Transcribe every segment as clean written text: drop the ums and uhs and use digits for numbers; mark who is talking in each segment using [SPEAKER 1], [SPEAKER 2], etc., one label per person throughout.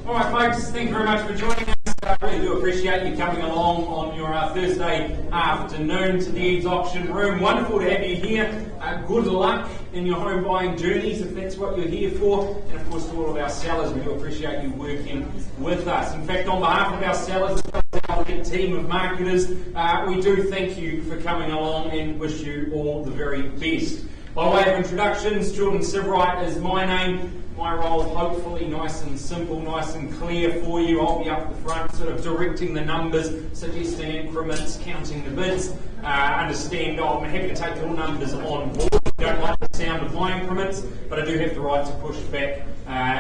[SPEAKER 1] All right, folks, thank you very much for joining us. I really do appreciate you coming along on your Thursday afternoon to the EVES auction room. Wonderful to have you here. Good luck in your home buying journeys if that's what you're here for. And of course, to all of our sellers, we do appreciate you working with us. In fact, on behalf of our sellers, our team of marketers, we do thank you for coming along and wish you all the very best. By way of introductions, Jordan Sivrite is my name. My role, hopefully nice and simple, nice and clear for you. I'll be up the front, sort of directing the numbers, suggesting increments, counting the bids. Understand I'm happy to take all numbers on board. I don't like the sound of my increments, but I do have the right to push back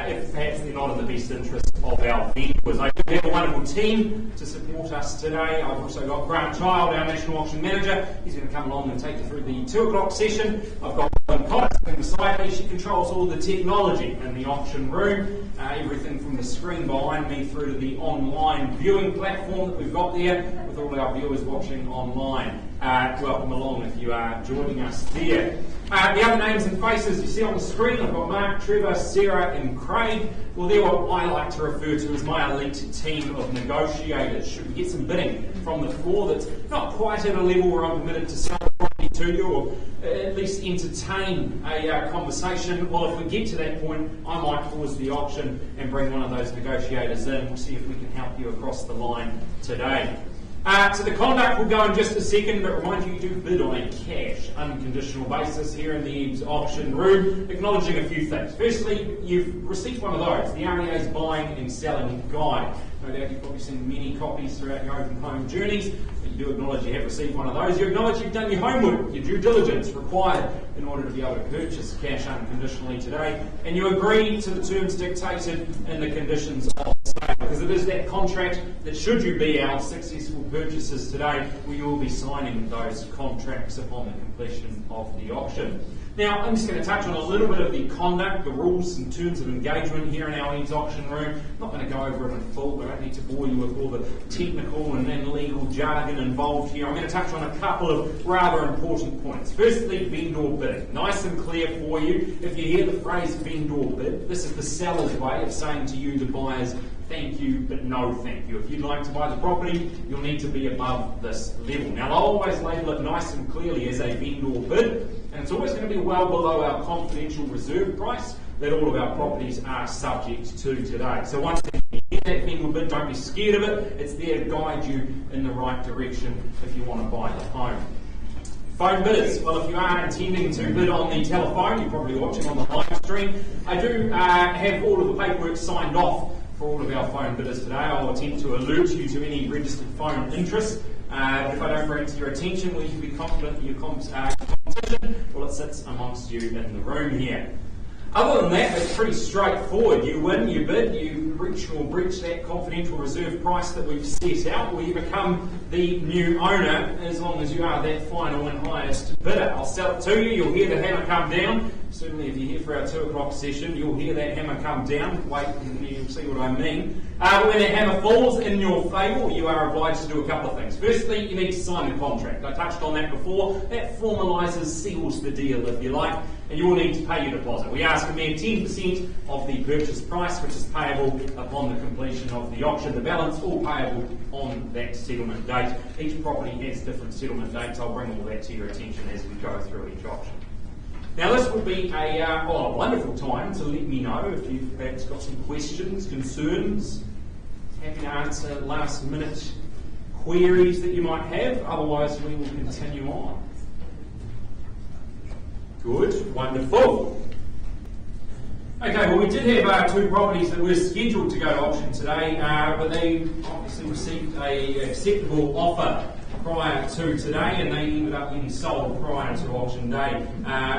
[SPEAKER 1] if perhaps they're not in the best interest of our vendors. I do have a wonderful team to support us today. I've also got Grant Child, our National Auction Manager. He's going to come along and take you through the 2 o'clock session. I've got Cotton beside me. She controls all the technology in the auction room, everything from the screen behind me through to the online viewing platform that we've got there with all our viewers watching online. Welcome along if you are joining us there. The other names and faces you see on the screen, I've got Mark, Trevor, Sarah and Craig. Well, they're what I like to refer to as my elite team of negotiators. Should we get some bidding from the floor that's not quite at a level where I'm permitted to sell the property to you, or at least entertain a conversation, well, if we get to that point, I might pause the auction and bring one of those negotiators in. We'll see if we can help you across the line today. So the conduct will go in just a second, but remind you do bid on a cash, unconditional basis here in the EVES auction room, acknowledging a few things. Firstly, you've received one of those, the REA's Buying and Selling Guide. No doubt you've probably seen many copies throughout your open home journeys, but you do acknowledge you have received one of those. You acknowledge you've done your homework, your due diligence required in order to be able to purchase cash unconditionally today, and you agree to the terms dictated in the conditions of sale, because it is that contract that, should you be our successful purchasers today, we will be signing those contracts upon the completion of the auction. Now, I'm just going to touch on a little bit of the conduct, the rules and terms of engagement here in our EVES auction room. I'm not going to go over it in full. I don't need to bore you with all the technical and legal jargon involved here. I'm going to touch on a couple of rather important points. Firstly, vendor bidding. Nice and clear for you. If you hear the phrase vendor bid, this is the seller's way of saying to you, the buyers, thank you, but no thank you. If you'd like to buy the property, you'll need to be above this level. Now, I'll always label it nice and clearly as a vendor bid, and it's always going to be well below our confidential reserve price that all of our properties are subject to today. So once again, you hear that vendor bid, don't be scared of it. It's there to guide you in the right direction if you want to buy the home. Phone bidders. Well, if you are intending to bid on the telephone, you're probably watching on the live stream. I do have all of the paperwork signed off for all of our phone bidders today. I'll attempt to alert you to any registered phone interest. If I don't bring it to your attention, will you be confident that your competition? Well, it sits amongst you in the room here. Other than that, it's pretty straightforward. You win, you bid, you reach or breach that confidential reserve price that we've set out, or you become the new owner as long as you are that final and highest bidder. I'll sell it to you, you'll hear the hammer come down. Certainly if you're here for our 2 o'clock session, you'll hear that hammer come down. Wait and you'll see what I mean. When that hammer falls in your favour, you are obliged to do a couple of things. Firstly, you need to sign the contract. I touched on that before. That formalises, seals the deal, if you like, and you will need to pay your deposit. We ask a mere 10% of the purchase price, which is payable upon the completion of the auction. The balance all payable on that settlement date. Each property has different settlement dates. I'll bring all that to your attention as we go through each auction. Now, this will be a wonderful time to let me know if you've perhaps got some questions, concerns. Happy to answer last-minute queries that you might have. Otherwise, we will continue on. Good, wonderful. Okay, well, we did have 2 properties that were scheduled to go to auction today, but they obviously received an acceptable offer prior to today, and they ended up getting sold prior to auction day.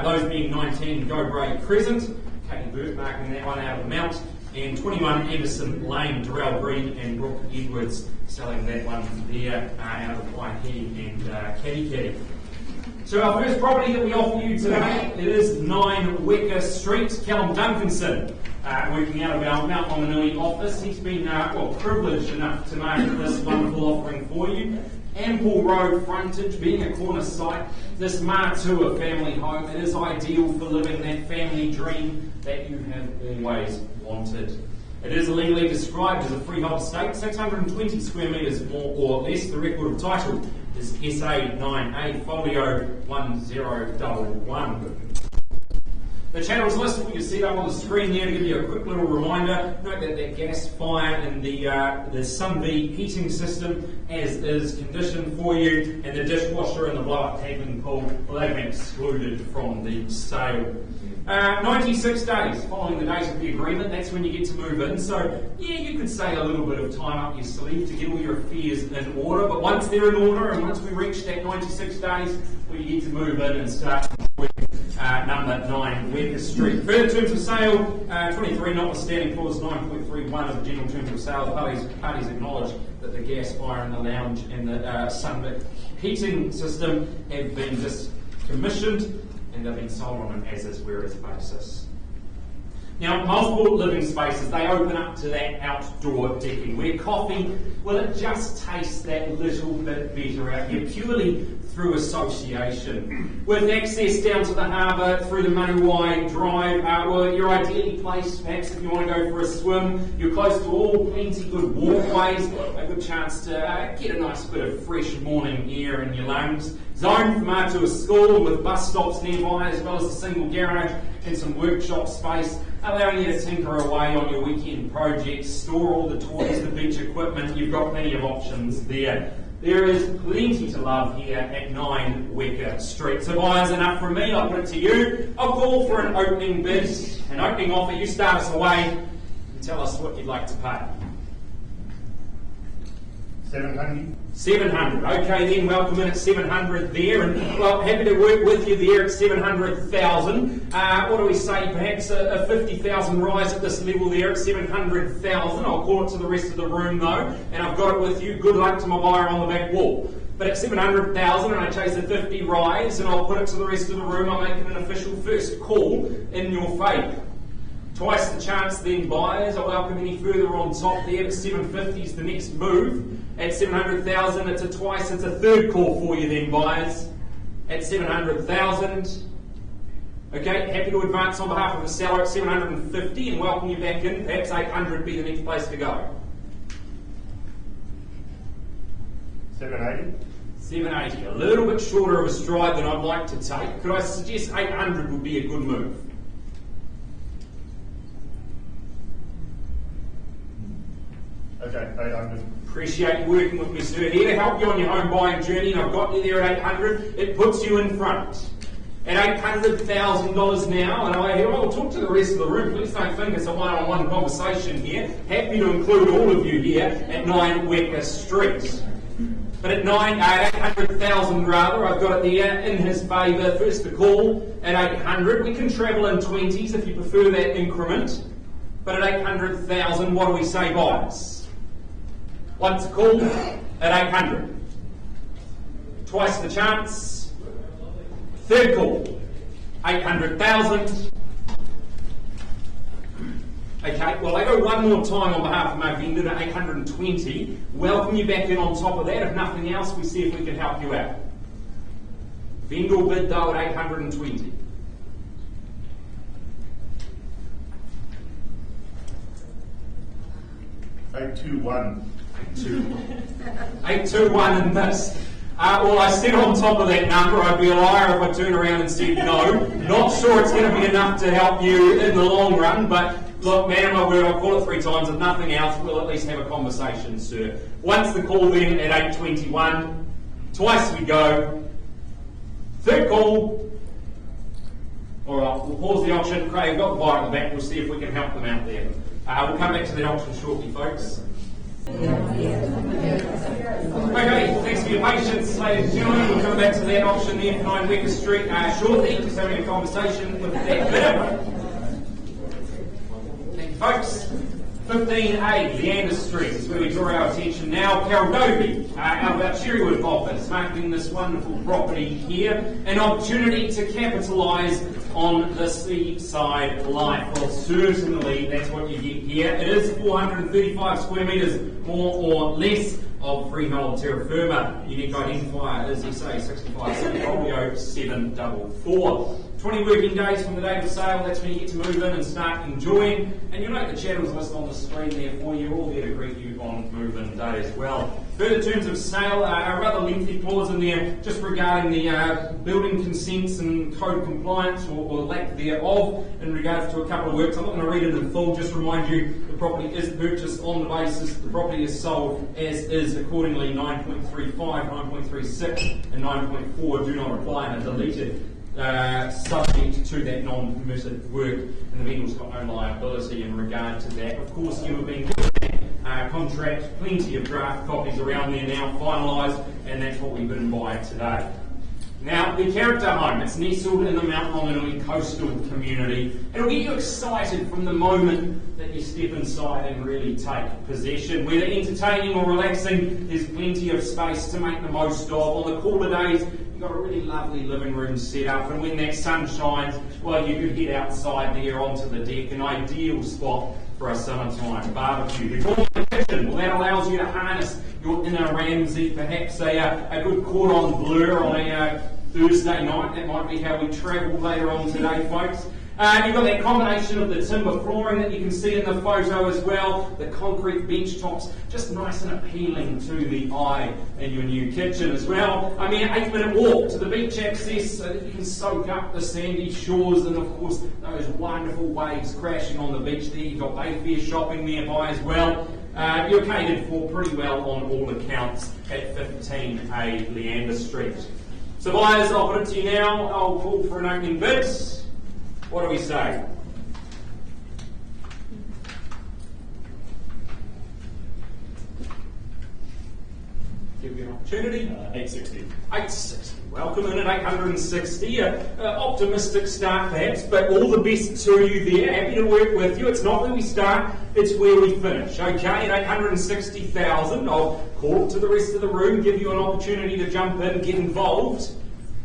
[SPEAKER 1] Those being 19 Gobray Crescent, Katie Burt marking that one out of the mount, and 21 Everson Lane, Darrell Green and Brooke Edwards selling that one there out of Waihee and Kaddy. So our first property that we offer you today, it is 9 Weka Street, Callum Duncanson, working out of our Mount Omanui office. He's been privileged enough to market this wonderful offering for you. Ample road frontage, being a corner site, this Matua family home, it is ideal for living that family dream that you have always wanted. It is legally described as a freehold estate, 620 square metres more or less. The record of title is SA 9A Folio 1011. The channel is listed, what you see up on the screen there to give you a quick little reminder. Note that that gas fire and the Sunbee heating system as is conditioned for you, and the dishwasher and the blow-up cabin pool, well, they've been excluded from the sale. 96 days following the date of the agreement, that's when you get to move in. So, yeah, you could say a little bit of time up your sleeve to get all your affairs in order, but once they're in order and once we reach that 96 days, well, you get to move in and start number 9 Weka Street. Further terms of sale, 23 notwithstanding clause 9.31 of the general terms of sale, parties acknowledge that the gas fire in the lounge and the Sunbee heating system have been decommissioned and they've been sold on an as-is where-is basis. Now, multiple living spaces, they open up to that outdoor decking where coffee, well, it just tastes that little bit better out here, purely through association. With access down to the harbour through the Manuai Drive, well, you're ideally placed, perhaps if you want to go for a swim. You're close to all plenty good walkways, a good chance to get a nice bit of fresh morning air in your lungs. Zoned from Matua School with bus stops nearby, as well as a single garage and some workshop space, allowing you to tinker away on your weekend projects, store all the toys, the beach equipment. You've got plenty of options there. There is plenty to love here at 9 Weka Street. So buyers, enough from me, I'll put it to you. I'll call for an opening bid, an opening offer. You start us away and tell us what you'd like to pay.
[SPEAKER 2] 700.
[SPEAKER 1] 700. Okay then, welcome in at 700 there, and well, happy to work with you there at 700,000. What do we say? Perhaps a 50,000 rise at this level there at 700,000. I'll call it to the rest of the room though, and I've got it with you. Good luck to my buyer on the back wall. But at 700,000, and I chase a 50 rise, and I'll put it to the rest of the room. I'm making an official first call in your favour. Twice the chance then, buyers. I welcome any further on top there. At 750 is the next move. At 700,000, it's a third call for you then, buyers. At 700,000. Okay, happy to advance on behalf of the seller at 750 and welcome you back in. Perhaps 800 be the next place to go.
[SPEAKER 2] 780.
[SPEAKER 1] 780, a little bit shorter of a stride than I'd like to take. Could I suggest 800 would be a good move?
[SPEAKER 2] Okay, 800.
[SPEAKER 1] Appreciate you working with me, sir. Here to help you on your home buying journey, and I've got you there at 800. It puts you in front. At $800,000 now, and I will talk to the rest of the room. Please don't think it's a one-on-one conversation here. Happy to include all of you here at 9 Weka Street. But at 800,000 rather, I've got it there in his favour. First the call at 800. We can travel in 20s if you prefer that increment. But at 800,000, what do we say, buyers? Once a call at 800. Twice the chance. Third call, 800,000. Okay, well, I go one more time on behalf of my vendor to 820. Welcome you back in on top of that. If nothing else, we see if we can help you out. Vendor bid though at 820.
[SPEAKER 2] $821.
[SPEAKER 1] 821 and this. Well, I said on top of that number, I'd be a liar if I turned around and said no. Not sure it's going to be enough to help you in the long run, but look, man, my word, I'll call it 3 times. If nothing else, we'll at least have a conversation, sir. Once the call then at 821, twice we go. Third call. All right, we'll pause the auction. Craig, we've got the buyer at the back. We'll see if we can help them out there. We'll come back to the auction shortly, folks. Okay, thanks for your patience, ladies and gentlemen. We'll come back to that auction there for 9 Weka Street shortly. Just having a conversation with that bidder. Thank you, folks. 15A, Leander Street is where we draw our attention now. Caldobi, out of our Cherrywood office, marketing this wonderful property here. An opportunity to capitalise on the seaside life. Well, certainly that's what you get here. It is 435 square metres, more or less, of freehold terra firma. Unique identifier is SA 65 Folio 744. 20 working days from the date of sale, that's when you get to move in and start enjoying. And you'll note the channels listed on the screen there for you, all there to greet you on move-in day as well. Further terms of sale, a rather lengthy clause in there just regarding the building consents and code compliance or lack thereof in regards to a couple of works. I'm not going to read it in full, just remind you the property is purchased on the basis the property is sold as is. Accordingly, 9.35, 9.36 and 9.4 do not apply and are deleted. Subject to that non-permitted work, and the vendor's got no liability in regard to that. Of course, you have been given that contract, plenty of draft copies around there now finalised, and that's what we've been by today. Now, the character home, it's nestled in the Mount Maunganui coastal community. It'll get you excited from the moment that you step inside and really take possession. Whether entertaining or relaxing, there's plenty of space to make the most of. On the cooler days, you've got a really lovely living room set up, and when that sun shines, well, you could head outside there onto the deck, an ideal spot for a summertime barbecue. The kitchen, well, that allows you to harness your inner Ramsey, perhaps a good cordon bleu on a Thursday night. That might be how we travel later on today, folks. You've got that combination of the timber flooring that you can see in the photo as well, the concrete bench tops, just nice and appealing to the eye in your new kitchen as well. I mean, an 8-minute walk to the beach access so that you can soak up the sandy shores and, of course, those wonderful waves crashing on the beach there. You've got Bayfair shopping nearby as well. You're catered for pretty well on all accounts at 15A Leander Street. So buyers, I'll put it to you now. I'll call for an opening bid. What do we say? Give you an opportunity.
[SPEAKER 3] 860.
[SPEAKER 1] 860. Welcome in at 860. Optimistic start perhaps, but all the best to you there. Happy to work with you. It's not where we start, it's where we finish. Okay, at 860,000, I'll call to the rest of the room, give you an opportunity to jump in, get involved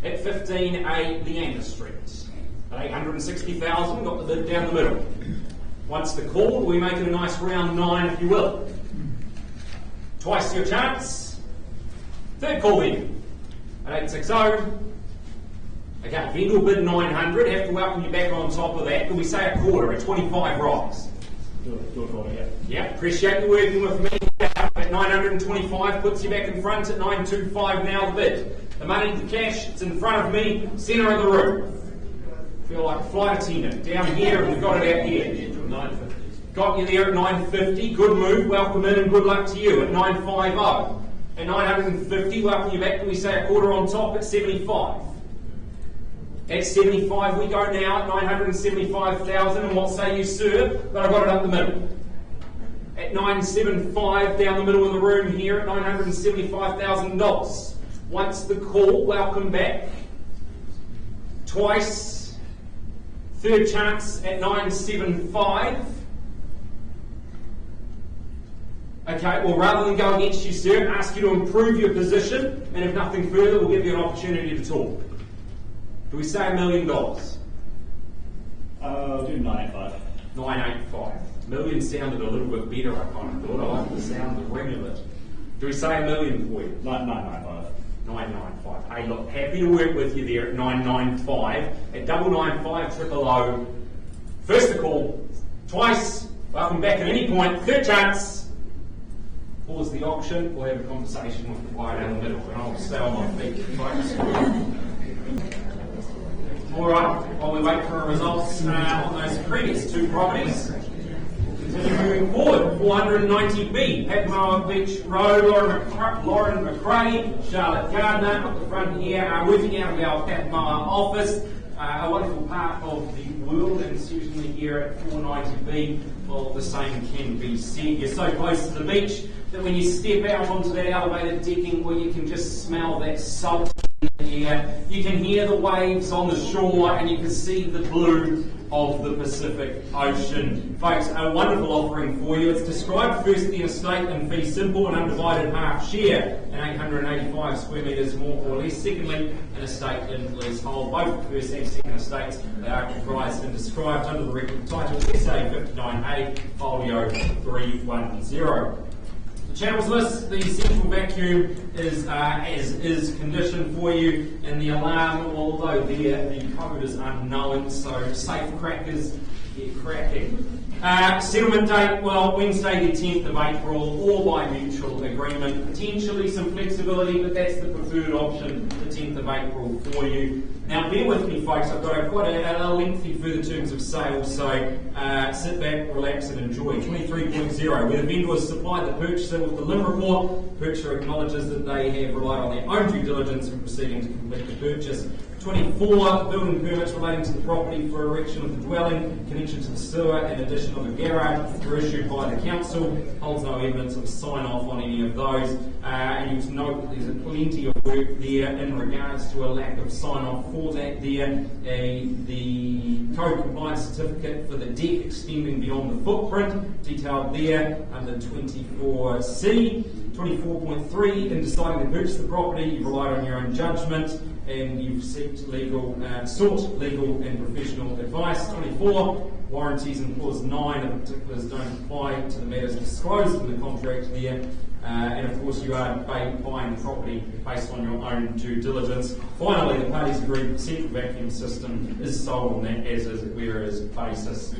[SPEAKER 1] at 15A Leander Street. At 860,000, got the bid down the middle. Once the call, we make it a nice round 9, if you will. Twice your chance. Third call then. At 860. Okay, vendor bid 900. Have to welcome you back on top of that. Can we say a quarter, a 25 rise?
[SPEAKER 3] Do a quarter, yeah.
[SPEAKER 1] Yeah, appreciate you working with me. At 925 puts you back in front at 925 now the bid. The money, the cash, it's in front of me, centre of the room. Feel like a flight attendant down here and we've got it out here.
[SPEAKER 3] 950.
[SPEAKER 1] Got you there at 950. Good move. Welcome in and good luck to you at 950. At 950, welcome you back. Can we say a quarter on top at 75? At 75 we go now at 975,000. And what say you, sir? But I got it up the middle. At 975 down the middle of the room here at $975,000. Once the call, welcome back. Twice. Third chance at 975. Okay, well, rather than go against you, sir, ask you to improve your position, and if nothing further, we'll give you an opportunity to talk. Do we say $1 million?
[SPEAKER 3] I'll do 985.
[SPEAKER 1] 985. Million sounded a little bit better, I kind of thought. I like the sound of the ring of it. Do we say $1 million for you?
[SPEAKER 3] 995.
[SPEAKER 1] 995. Hey, look, happy to work with you there at 995. At 995, triple O. First the call, twice. Welcome back at any point. Third chance. Pause the auction. We'll have a conversation with the buyer down the middle, and I'll stay on my feet, folks. All right. While we wait for results on those previous two properties. Moving forward, 490B, Whakamarama Beach Road, Lauren McRae, Charlotte Gardner up the front here, working out of our Whakamarama office. A wonderful part of the world, and certainly here at 490B, well, the same can be said. You're so close to the beach that when you step out onto that elevated decking, well, you can just smell that salt in the air. You can hear the waves on the shore, and you can see the blue of the Pacific Ocean. Folks, a wonderful offering for you. It's described first the estate in fee simple and undivided half share, and 885 square metres more or less. Secondly, an estate in leasehold. Both first and second estates, they are comprised and described under the record title SA 59A Folio 310. The channels list, the central vacuum is as is conditioned for you, and the alarm, although there, the code is unknown, so safe crackers, get cracking. Settlement date, well, Wednesday the 10th of April, or by mutual agreement. Potentially some flexibility, but that's the preferred option, the 10th of April for you. Now, bear with me, folks, I've got quite a lengthy further terms of sale, so sit back, relax, and enjoy. 23.0, where the vendor has supplied the purchaser with the limb report. Purchaser acknowledges that they have relied on their own due diligence in proceeding to complete the purchase. 24, building permits relating to the property for erection of the dwelling, connection to the sewer, and addition of a garage were issued by the council. Holds no evidence of sign-off on any of those. And you note that there's plenty of work there in regards to a lack of sign-off for that there. The code compliance certificate for the deck extending beyond the footprint, detailed there under 24C. 24.3, in deciding to purchase the property, you've relied on your own judgment and you've sought legal and professional advice. 24, warranties in clause 9 of particulars don't apply to the matters disclosed in the contract there. And of course you are buying the property based on your own due diligence. Finally, the parties agreed the central vacuum system is sold on that as is, whereas basis,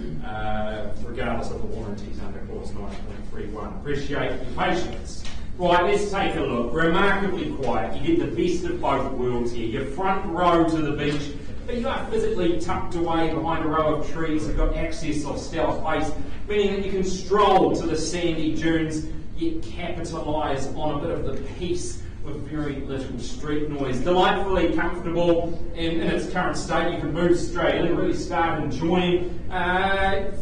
[SPEAKER 1] regardless of the warranties under clause 9.31. Appreciate your patience. Right, let's take a look. Remarkably quiet. You get the best of both worlds here. You're front row to the beach, but you are physically tucked away behind a row of trees. You've got access off Stealth Place, meaning that you can stroll to the sandy dunes, yet capitalise on a bit of the peace with very little street noise. Delightfully comfortable in its current state. You can move straight in, really start enjoying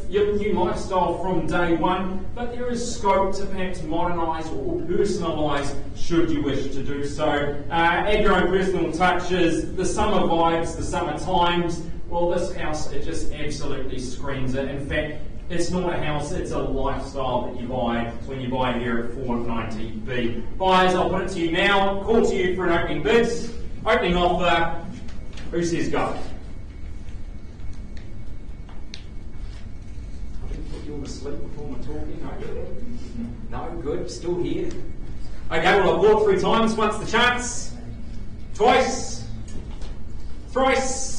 [SPEAKER 1] your new lifestyle from day one, but there is scope to perhaps modernise or personalise should you wish to do so. Add your own personal touches, the summer vibes, the summer times. Well, this house, it just absolutely screams it. In fact, it's not a house, it's a lifestyle that you buy when you buy here at 490B. Buyers, I'll put it to you now, call to you for an opening bid, opening offer. Who says go? I didn't put you all to sleep before my talking. No, good, still here. Okay, well, I've bought 3 times. Once the chance, twice, thrice.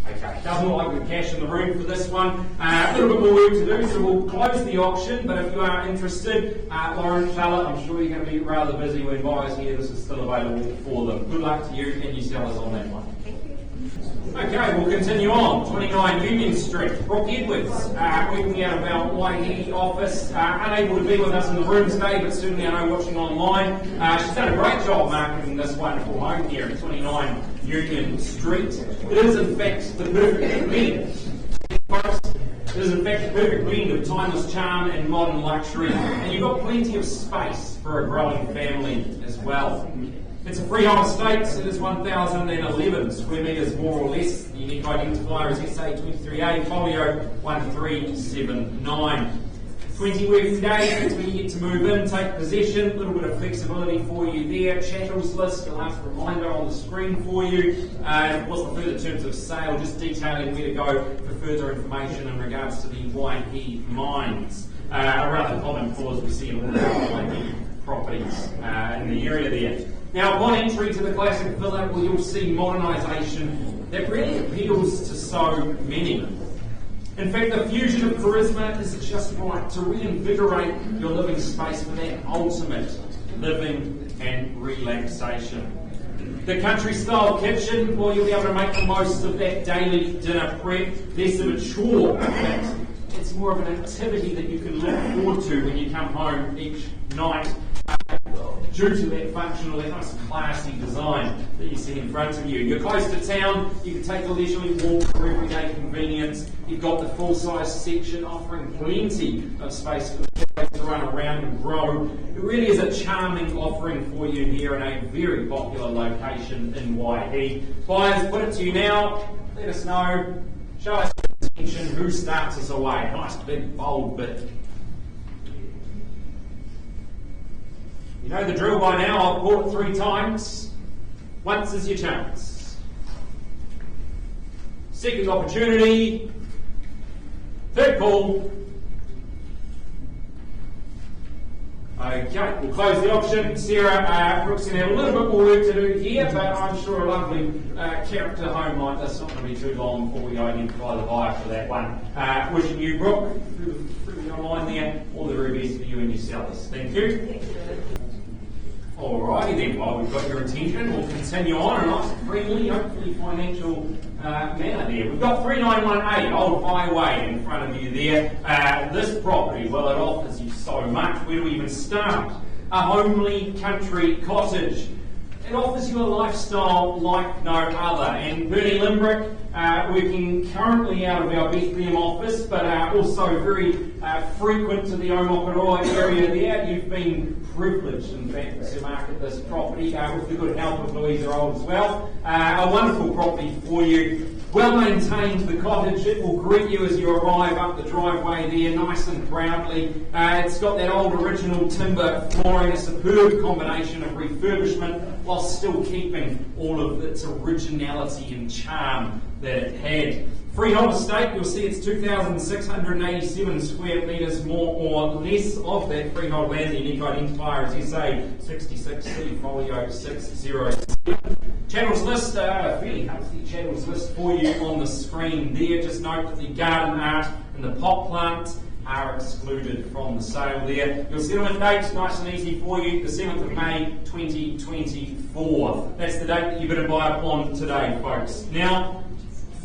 [SPEAKER 1] Okay, doesn't look like we've cash in the room for this one. A little bit more work to do, so we'll close the auction, but if you are interested, Lauren, Fella, I'm sure you're going to be rather busy when buyers here. This is still available for them. Good luck to you and your sellers on that one. Okay, we'll continue on. 29 Union Street, Brooke Edwards, working out of our Waihi office, unable to be with us in the room today, but certainly I know watching online. She's done a great job marketing this wonderful home here at 29 Union Street. It is in fact the perfect blend. It is in fact the perfect blend of timeless charm and modern luxury, and you've got plenty of space for a growing family as well. It's a freehold estate. It is 1,011 square metres more or less. The unique identifier is SA23A, folio 1379. 20 working days when you get to move in, take possession. A little bit of flexibility for you there. Chattels list, a last reminder on the screen for you. Of course, the further terms of sale, just detailing where to go for further information in regards to the Waihi mines. A rather common clause we see in all the Waihi properties in the area there. Now, upon entry to the classic villa, well, you'll see modernisation that really appeals to so many. In fact, the fusion of charisma is just right to reinvigorate your living space for that ultimate living and relaxation. The country-style kitchen, well, you'll be able to make the most of that daily dinner prep. Less of a chore, in fact. It's more of an activity that you can look forward to when you come home each night. Due to that functional, that nice classy design that you see in front of you. You're close to town, you can take a leisurely walk for everyday convenience. You've got the full-size section offering plenty of space for the kids to run around and grow. It really is a charming offering for you here in a very popular location in Waihi. Buyers, put it to you now, let us know, show us your attention, who starts us away. Nice big bold bit. You know the drill by now. I've bought 3 times. Once is your chance. Second opportunity. Third call. Okay, we'll close the auction. Sarah Brooks going to have a little bit more work to do here, but I'm sure a lovely character home like this not going to be too long before we identify the buyer for that one. Wishing you, Brooke, through the online there, all the very best for you and your sellers. Thank you. Alrighty then, while we've got your attention, we'll continue on in a nice, friendly, hopefully financial manner there. We've got 3918 Old Highway in front of you there. This property, well, it offers you so much. Where do we even start? A homely country cottage. It offers you a lifestyle like no other. And Bernie Limbrick, working currently out of our Bethlehem office, but also very frequent to the Omakaroa area there. You've been privileged, in fact, to market this property with the good help of Louisa Old as well. A wonderful property for you. Well maintained, the cottage. It will greet you as you arrive up the driveway there, nice and proudly. It's got that old original timber flooring, a superb combination of refurbishment, while still keeping all of its originality and charm that it had. Freehold estate, you'll see it's 2,687 square metres more or less of that freehold land. The unique identifier, as you say, 66C folio 607. Channels list, fairly healthy channels list for you on the screen there. Just note that the garden art and the pot plants are excluded from the sale there. Your settlement date, nice and easy for you, the 7th of May 2024. That's the date that you're going to buy upon today, folks. Now,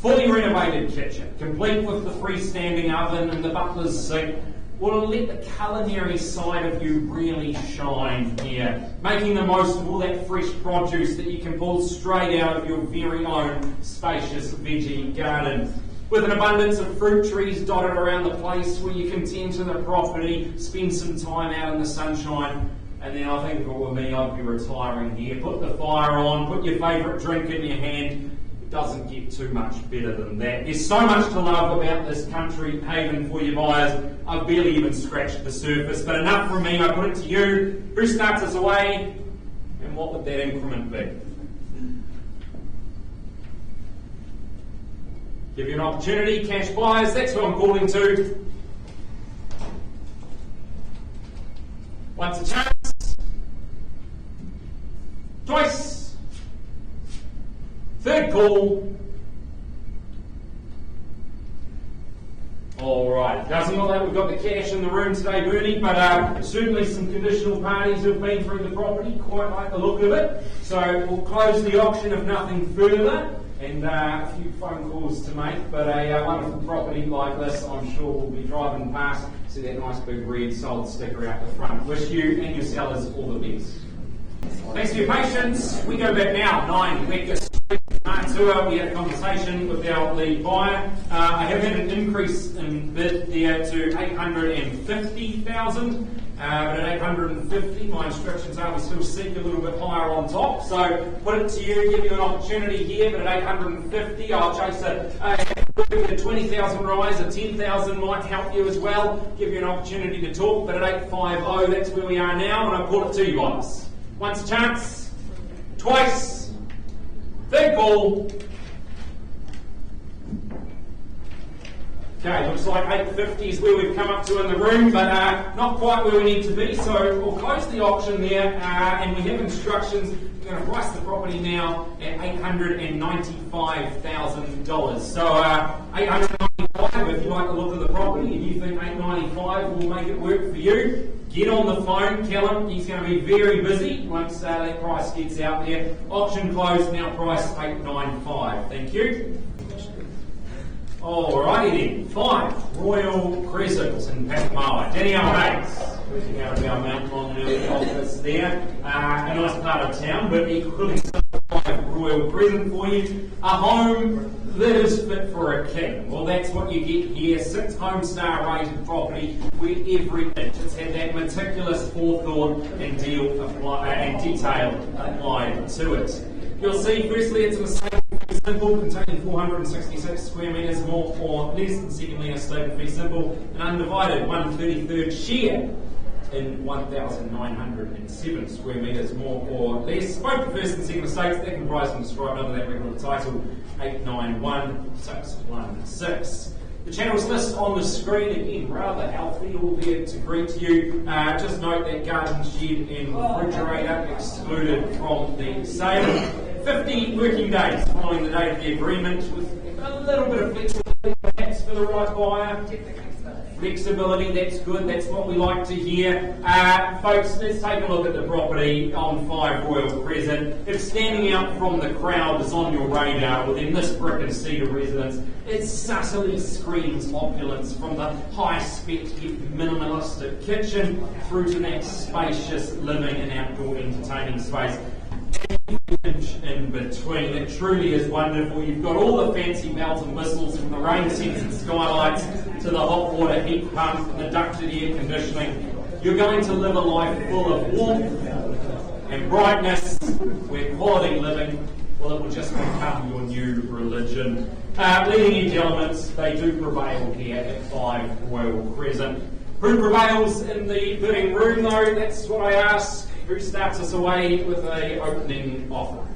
[SPEAKER 1] fully renovated kitchen, complete with the freestanding oven and the butler's sink, will let the culinary side of you really shine here, making the most of all that fresh produce that you can pull straight out of your very own spacious veggie garden. With an abundance of fruit trees dotted around the place where you can tend to the property, spend some time out in the sunshine, and then I think if it were me, I'd be retiring here. Put the fire on, put your favourite drink in your hand. Doesn't get too much better than that. There's so much to love about this country haven for your buyers. I've barely even scratched the surface, but enough from me. I put it to you. Who starts us away, and what would that increment be? Give you an opportunity, cash buyers. That's who I'm calling to. Once a chance. Twice. Third call. Alright, doesn't look like we've got the cash in the room today, Bernie, but certainly some conditional parties who've been through the property, quite like the look of it. So we'll close the auction if nothing further, and a few phone calls to make, but a wonderful property like this, I'm sure we'll be driving past, see that nice big red sold sticker out the front. Wish you and your sellers all the best. Thanks for your patience. We go back now, 9 Weka Street, Matua. We had a conversation with our lead buyer. I have had an increase in bid there to 850,000. But at 850, my instructions are we still seek a little bit higher on top. So put it to you, give you an opportunity here, but at 850, I'll chase a 20,000 rise, a 10,000 might help you as well, give you an opportunity to talk. But at 850, that's where we are now, and I put it to you guys. Once a chance, twice, third call. Okay, looks like 850 is where we've come up to in the room, but not quite where we need to be, so we'll close the auction there, and we have instructions. We're going to price the property now at $895,000. So $895, if you like the look of the property, and you think $895 will make it work for you, get on the phone, Callum. He's going to be very busy once that price gets out there. Auction closed, now priced $895. Thank you. Alrighty then, 5 Royal Crescent in Whakamarama. Danielle Hayes, working out of our Mount Longleat office there. A nice part of town, but equally 5 Royal Crescent for you. A home that is fit for a king. Well, that's what you get here. 6 Homestar rated property where every inch has had that meticulous forethought and detail applied to it. You'll see, firstly, it's a Mercedes fee simple containing 466 square metres more or less, and secondly, a statement fee simple, an undivided 1/33rd share in 1,907 square metres more or less. Both the first and second estates that comprise and described under that record title 891616. The channels list on the screen again, rather healthy, all there to greet you. Just note that garden shed and refrigerator excluded from the sale. 50 working days following the date of the agreement, with a little bit of flexibility perhaps for the right buyer. Flexibility, that's good, that's what we like to hear. Folks, let's take a look at the property on 5 Royal Crescent. If standing out from the crowd is on your radar within this brick and cedar residence, it subtly screams opulence, from the high-spec yet minimalistic kitchen through to that spacious living and outdoor entertaining space. In between, it truly is wonderful. You've got all the fancy bells and whistles, from the rain-sensing skylights to the hot water heat pump and the ducted air conditioning. You're going to live a life full of warmth and brightness, where quality living, well, it will just become your new religion. Leading edge elements, they do prevail here at 5 Royal Crescent. Who prevails in the bidding room, though? That's what I ask. Who starts us away with an opening offer?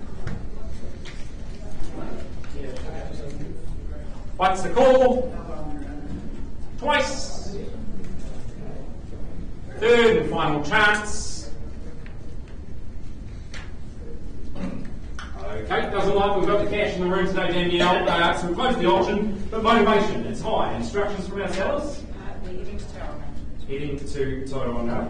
[SPEAKER 1] Once the call, twice, third and final chance. Okay, doesn't like we've got the cash in the room today, Danielle. So we close the auction, but motivation, it's high. Instructions from our sellers?
[SPEAKER 4] They're heading to Tauranga.
[SPEAKER 1] Heading to Tauranga.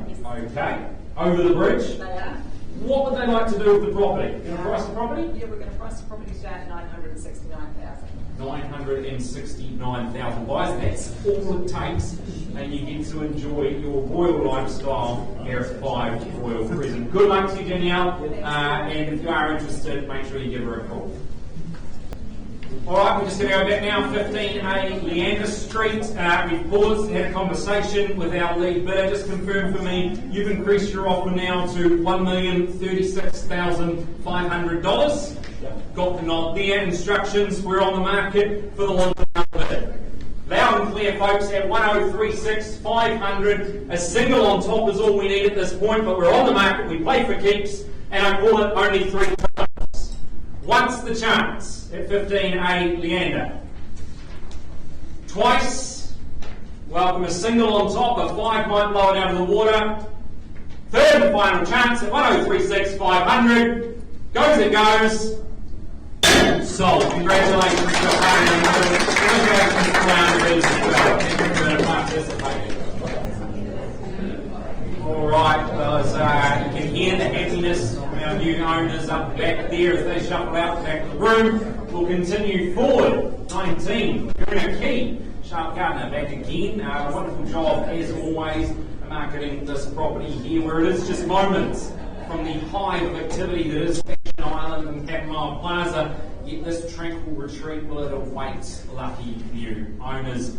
[SPEAKER 1] Okay. Over the bridge.
[SPEAKER 4] They are.
[SPEAKER 1] What would they like to do with the property? Going to price the property?
[SPEAKER 4] Yeah, we're going to price the property today at $969,000.
[SPEAKER 1] 969,000 buys. That's all it takes, and you get to enjoy your royal lifestyle here at 5 Royal Crescent. Good luck to you, Danielle. And if you are interested, make sure you give her a call. Alright, we're just going to go back now, 15A Leander Street. We've paused and had a conversation with our lead bidder. Just confirm for me, you've increased your offer now to $1,036,500. Got the nod there. Instructions, we're on the market for the long bid. Loud and clear, folks, at 1,036,500. A single on top is all we need at this point, but we're on the market. We play for keeps, and I call it only 3 times. Once the chance at 15A Leander. Twice, welcome a single on top, a 5 might blow it out of the water. Third and final chance at 1,036,500. Goes it goes. Sold. Congratulations to Alright, fellas, you can hear the happiness from our new owners up back there as they shuffle out the back of the room. We'll continue forward. 19, Karina Key, Sharp Gardner back again. A wonderful job, as always, marketing this property here, where it is just moments from the hive of activity that is Fashion Island and Whakamarama Plaza. Yet this tranquil retreat, will it await lucky few owners.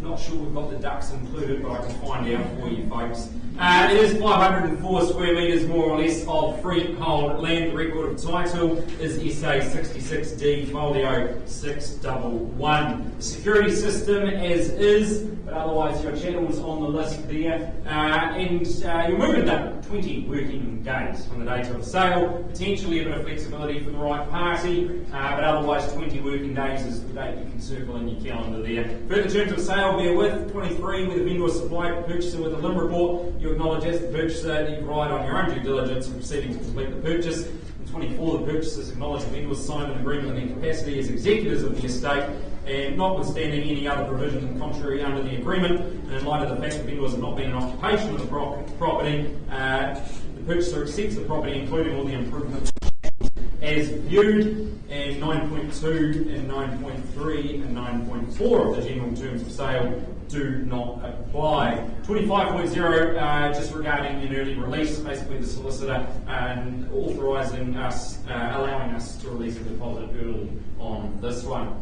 [SPEAKER 1] Not sure we've got the ducks included, but I can find out for you folks. It is 504 square metres more or less of freehold land. Record of title is SA 66D folio 611. The security system as is, but otherwise your channel's on the list there. And your movement date, 20 working days from the date of the sale. Potentially a bit of flexibility for the right party, but otherwise 20 working days is the date you can circle in your calendar there. Further terms of sale, bear with. 23, with the vendor supplied purchaser with a limb report. You acknowledge as the purchaser that you provide on your own due diligence in proceeding to complete the purchase. And 24, the purchasers acknowledge the vendor signed an agreement in their capacity as executors of the estate, and notwithstanding any other provision contrary under the agreement, and in light of the fact that vendors have not been in occupation of the property, the purchaser accepts the property, including all the improvements as viewed, and 9.2 and 9.3 and 9.4 of the general terms of sale do not apply. 25.0, just regarding an early release, basically the solicitor and authorising us, allowing us to release a deposit early on this one.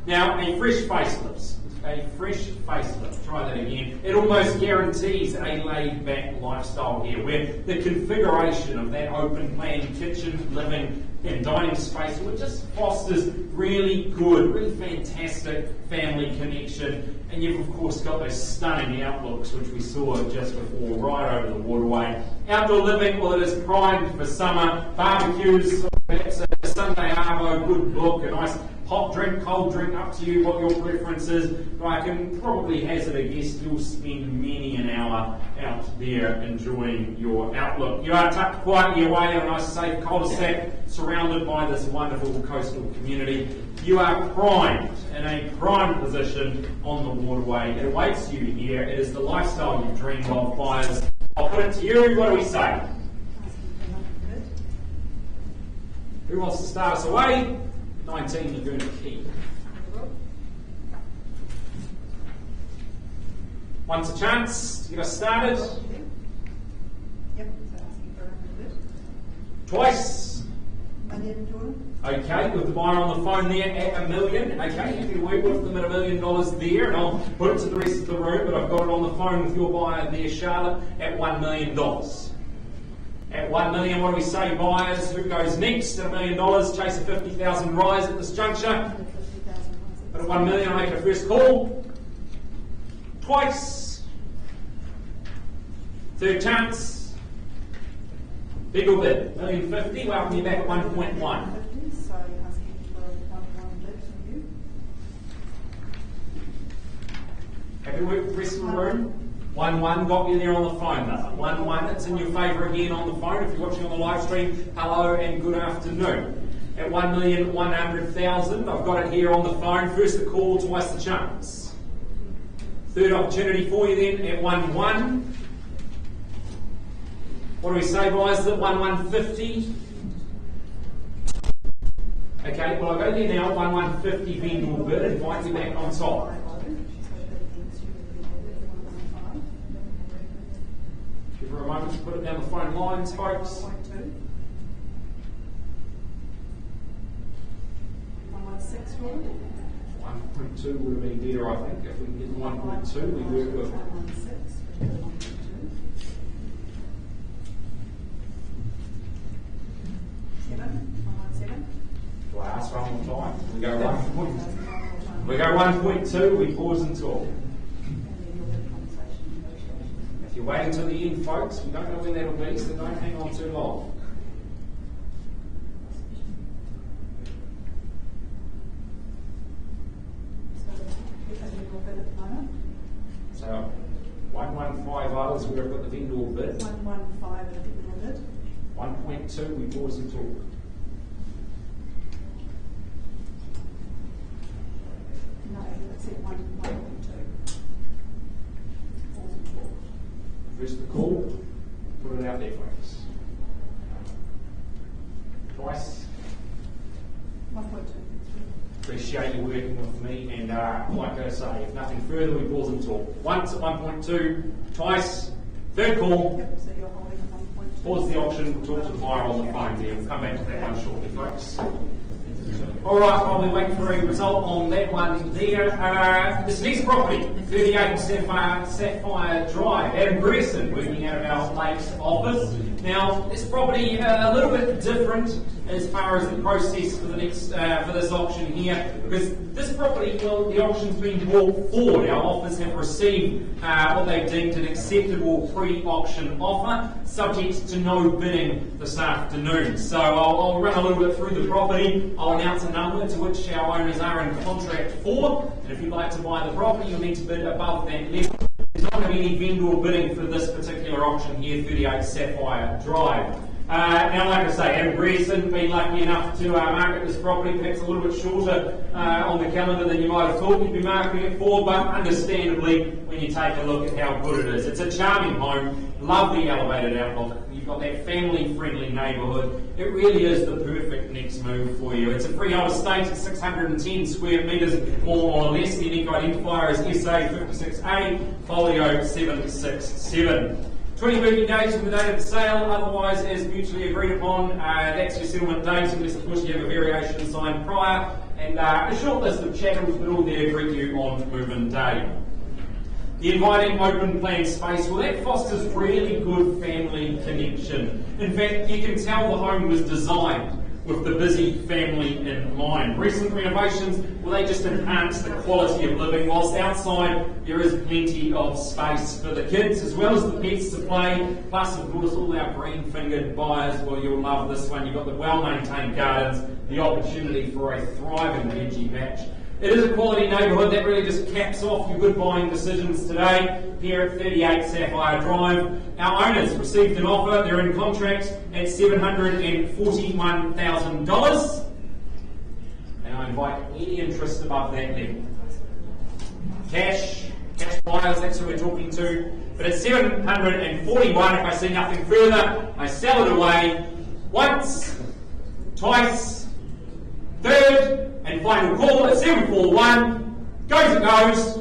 [SPEAKER 1] Now, a fresh facelift. A fresh facelift. Try that again. It almost guarantees a laid-back lifestyle here, where the configuration of that open-plan kitchen, living, and dining space, which just fosters really good, really fantastic family connection. And you've of course got those stunning outlooks, which we saw just before, right over the waterway. Outdoor living, well, it is primed for summer. Barbecues, perhaps a Sunday arvo, good book, a nice hot drink, cold drink, up to you what your preference is. But I can probably hazard a guess you'll spend many an hour out there enjoying your outlook. You are tucked quietly away in a nice safe cul-de-sac surrounded by this wonderful coastal community. You are primed in a prime position on the waterway. It awaits you here. It is the lifestyle you've dreamed of, buyers. I'll put it to you. What do we say? Who wants to start us away? 19, you're going to keep. Once a chance to get us started.
[SPEAKER 5] Yep, so asking for a bid.
[SPEAKER 1] Twice.
[SPEAKER 5] $1,000,000.
[SPEAKER 1] Okay, with the buyer on the phone there at $1 million. Okay, you can work with them at $1 million there, and I'll put it to the rest of the room, but I've got it on the phone with your buyer there, Charlotte, at $1 million. At $1 million, what do we say, buyers? Who goes next at $1 million? Chase a 50,000 rise at this juncture. But at $1 million, I make a first call. Twice. Third chance. Big or bid? $1,050,000. Welcome you back at 1.1.
[SPEAKER 5] So you're asking for a 1 bid from you.
[SPEAKER 1] Happy work with the rest of the room? 1-1 got you there on the phone. 1-1, it's in your favour again on the phone. If you're watching on the live stream, hello and good afternoon. At 1,100,000, I've got it here on the phone. First the call, twice the chance. Third opportunity for you then at 1-1. What do we say, guys? Is it 1,150? Okay, well I'll go there now, 1,150 vendor bid, invite you back on top. Give her a moment to put it down the phone lines, folks. 1.2 would have been better, I think. If we can get 1.2, we work with. Do I ask one more time? We go 1.2. We go 1.2, we pause and talk. If you're waiting till the end, folks, we don't know when that'll be, so don't hang on too long. So 115 others where I've got the vendor bid.
[SPEAKER 5] 115 at a vendor bid.
[SPEAKER 1] 1.2, we pause and talk.
[SPEAKER 5] No, that's it, 1.2.
[SPEAKER 1] First the call, put it out there, folks. Twice.
[SPEAKER 5] 1.2.
[SPEAKER 1] Appreciate you working with me, and like I say, if nothing further, we pause and talk. Once at 1.2, twice, third call.
[SPEAKER 5] Yep, so you're holding 1.2.
[SPEAKER 1] Pause the auction, we'll talk to the buyer on the phone there. We'll come back to that one shortly, folks. Alright, while we wait for a result on that one there, this next property, 38 Sapphire Drive, Adam Crescent, working out of our lakes office. Now, this property a little bit different as far as the process for the next for this auction here, because this property, well, the auction's been brought forward. Our offers have received what they've deemed an acceptable pre-auction offer, subject to no bidding this afternoon. So I'll run a little bit through the property. I'll announce a number to which our owners are in contract for, and if you'd like to buy the property, you'll need to bid above that level. There's not going to be any vendor bidding for this particular auction here, 38 Sapphire Drive. Now, like I say, Adam Crescent, been lucky enough to market this property, perhaps a little bit shorter on the calendar than you might have thought you'd be marketing it for, but understandably, when you take a look at how good it is. It's a charming home, lovely elevated outlook. You've got that family-friendly neighbourhood. It really is the perfect next move for you. It's a freehold estate at 610 square metres, more or less. The unique identifier is SA56A, folio 767. 20 working days from the date of the sale, otherwise as mutually agreed upon. That's your settlement date, unless of course you have a variation signed prior. And a short list of chattels, but all there greet you on move-in day. The inviting open plan space, well, that fosters really good family connection. In fact, you can tell the home was designed with the busy family in mind. Recent renovations, well, they just enhance the quality of living, whilst outside there is plenty of space for the kids as well as the pets to play. Plus, of course, all our green-fingered buyers, well, you'll love this one. You've got the well-maintained gardens, the opportunity for a thriving veggie patch. It is a quality neighbourhood that really just caps off your good buying decisions today here at 38 Sapphire Drive. Our owners received an offer. They're in contract at $741,000. And I invite any interest above that level. Cash buyers, that's who we're talking to. But at $741, if I see nothing further, I sell it away once, twice, third, and final call at 741. Goes it goes.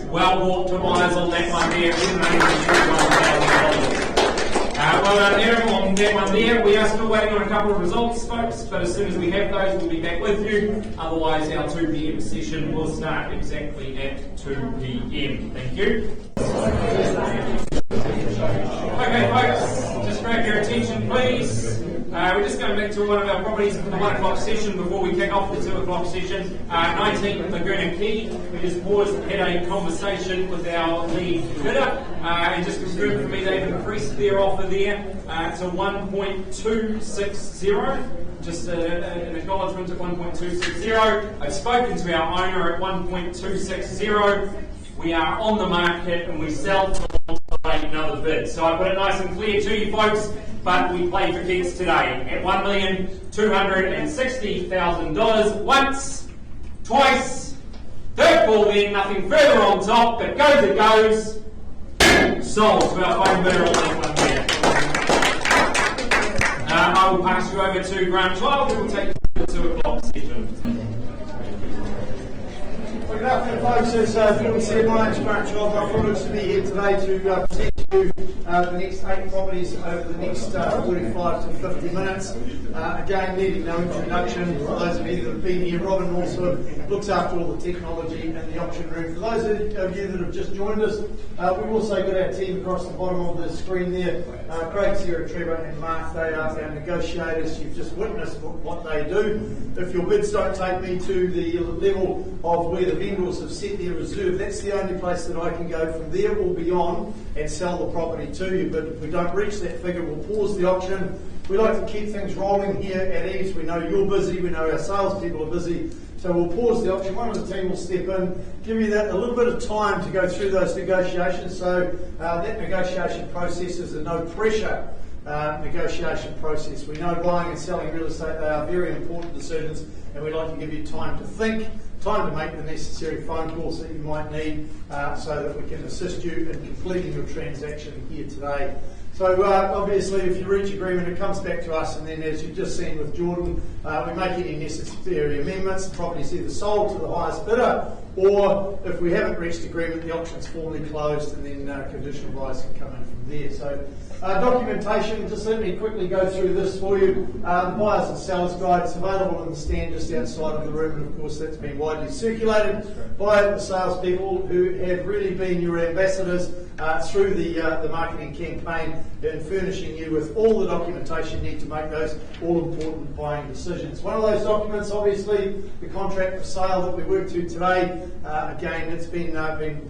[SPEAKER 1] Well bought to buyers on that one there. Well done there on that one there. We are still waiting on a couple of results, folks, but as soon as we have those, we'll be back with you. Otherwise, our 2 p.m. session will start exactly at 2 p.m. Thank you. Okay, folks, just grab your attention, please. We're just going back to one of our properties for the 1 o'clock session before we kick off the 2 o'clock session. 19 Laguna Key. We just paused and had a conversation with our lead bidder and just confirmed for me they've increased their offer there to 1.260. Just an acknowledgement at 1.260. I've spoken to our owner at 1.260. We are on the market and we sell to another bid. So I put it nice and clear to you folks, but we play for keeps today at $1,260,000 once, twice, third call then, nothing further on top, but goes it goes. Sold to our phone bidder on that one there. I will pass you over to Grant Child, who will take you to the 2 o'clock session.
[SPEAKER 6] Good afternoon, folks. As Phil said, my name's Grant Child. I'm privileged to be here today to present to you the next 8 properties over the next 45 to 50 minutes. Again, needing no introduction. For those of you that have been here, Robin also looks after all the technology and the auction room. For those of you that have just joined us, we've also got our team across the bottom of the screen there. Craig, Sarah, Trevor and Mark, they are our negotiators. You've just witnessed what they do. If your bids don't take me to the level of where the vendors have set their reserve, that's the only place that I can go from there or beyond and sell the property to you. But if we don't reach that figure, we'll pause the auction. We like to keep things rolling here at EVES. We know you're busy, we know our salespeople are busy, so we'll pause the auction. One of the team will step in, give you that a little bit of time to go through those negotiations. So that negotiation process is a no pressure negotiation process. We know buying and selling real estate, they are very important decisions, and we'd like to give you time to think, time to make the necessary phone calls that you might need so that we can assist you in completing your transaction here today. So obviously if you reach agreement, it comes back to us, and then as you've just seen with Jordan, we make any necessary amendments. The property's either sold to the highest bidder, or if we haven't reached agreement, the auction's formally closed, and then conditional buyers can come in from there. So documentation, just let me quickly go through this for you. The buyers and sellers guide is available in the stand just outside of the room, and of course that's been widely circulated by the salespeople who have really been your ambassadors through the marketing campaign and furnishing you with all the documentation you need to make those all-important buying decisions. One of those documents, obviously, the contract for sale that we worked to today. Again, it's been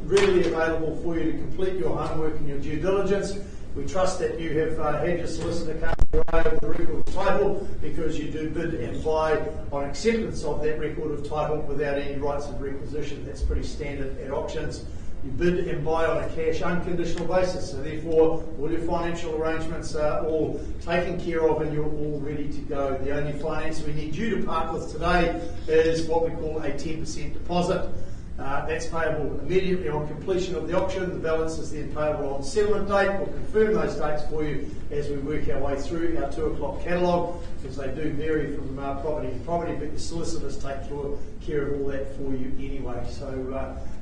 [SPEAKER 6] readily available for you to complete your homework and your due diligence. We trust that you have had your solicitor come your way over the record of title, because you do bid and buy on acceptance of that record of title without any rights of requisition. That's pretty standard at auctions. You bid and buy on a cash unconditional basis, so therefore all your financial arrangements are all taken care of and you're all ready to go. The only finance we need you to part with today is what we call a 10% deposit. That's payable immediately on completion of the auction. The balance is then payable on settlement date. We'll confirm those dates for you as we work our way through our 2 o'clock catalogue, because they do vary from property to property, but your solicitors take care of all that for you anyway. So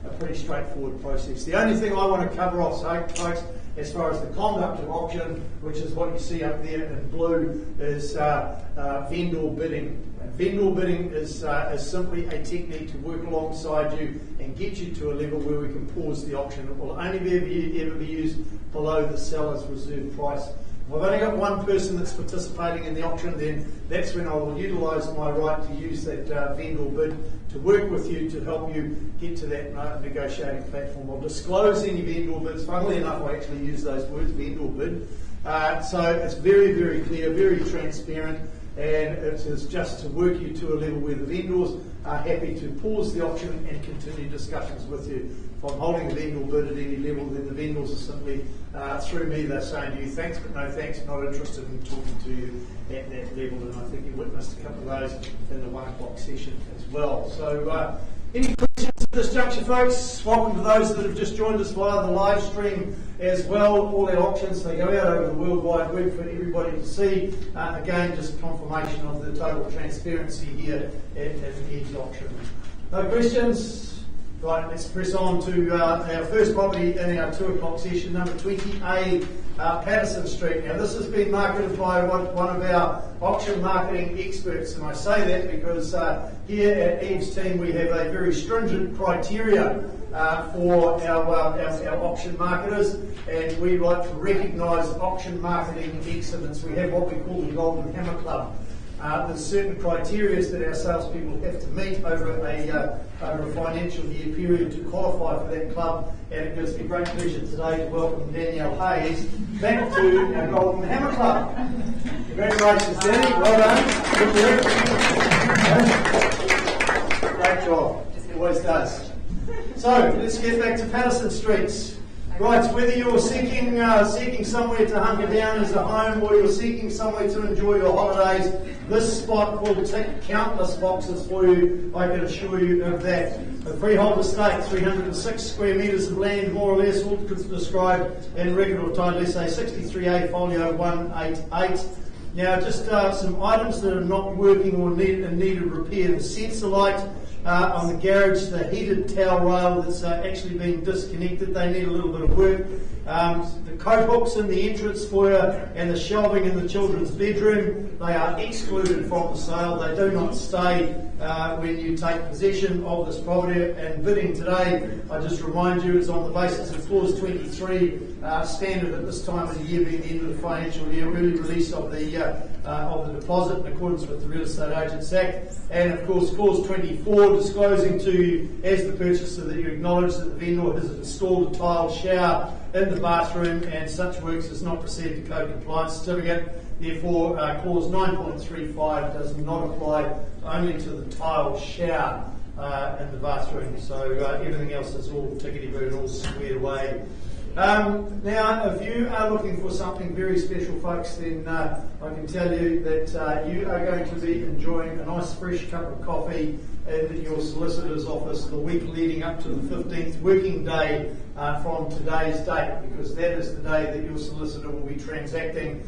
[SPEAKER 6] a pretty straightforward process. The only thing I want to cover off, folks, as far as the conduct of auction, which is what you see up there in blue, is vendor bidding. Vendor bidding is simply a technique to work alongside you and get you to a level where we can pause the auction. It will only ever be used below the seller's reserve price. I've only got one person that's participating in the auction, then that's when I will utilise my right to use that vendor bid to work with you to help you get to that negotiating platform. I'll disclose any vendor bids. Funnily enough, I actually use those words, vendor bid. So it's very, very clear, very transparent, and it is just to work you to a level where the vendors are happy to pause the auction and continue discussions with you. If I'm holding a vendor bid at any level, then the vendors are simply, through me, they're saying to you, thanks but no thanks, not interested in talking to you at that level. And I think you witnessed a couple of those in the 1 o'clock session as well. So any questions at this juncture, folks? Welcome to those that have just joined us via the live stream as well. All our auctions, they go out over the World Wide Web for everybody to see. Again, just confirmation of the total transparency here at the EVES auction. No questions? Right, let's press on to our first property in our 2 o'clock session, number 20A, Patterson Street. Now, this has been marketed by one of our auction marketing experts, and I say that because here at EVES team we have a very stringent criteria for our auction marketers, and we like to recognise auction marketing excellence. We have what we call the Golden Hammer Club. There's certain criteria that our salespeople have to meet over a financial year period to qualify for that club, and it gives me great pleasure today to welcome Danielle Hayes back to our Golden Hammer Club. Congratulations, Danny. Well done. Good work. Great job. Always does. So let's get back to Patterson Street. Right, whether you're seeking somewhere to hunker down as a home, or you're seeking somewhere to enjoy your holidays, this spot will tick countless boxes for you, I can assure you of that. A freehold estate, 306 square metres of land, more or less, all described in record of title SA 63A folio 188. Now, just some items that are not working or needed repair. The sensor light on the garage, the heated towel rail that's actually been disconnected, they need a little bit of work. The coat hooks in the entrance foyer and the shelving in the children's bedroom, they are excluded from the sale. They do not stay when you take possession of this property. And bidding today, I just remind you, is on the basis of clause 23 standard at this time of the year, being the end of the financial year, early release of the deposit in accordance with the Real Estate Agents Act, and of course clause 24 disclosing to you as the purchaser that you acknowledge that the vendor has installed a tiled shower in the bathroom and such works has not received a code compliance certificate. Therefore, clause 9.35 does not apply only to the tiled shower in the bathroom. So everything else is all tickety-boo and all squared away. Now, if you are looking for something very special, folks, then I can tell you that you are going to be enjoying a nice fresh cup of coffee in your solicitor's office the week leading up to the 15th working day from today's date, because that is the day that your solicitor will be transacting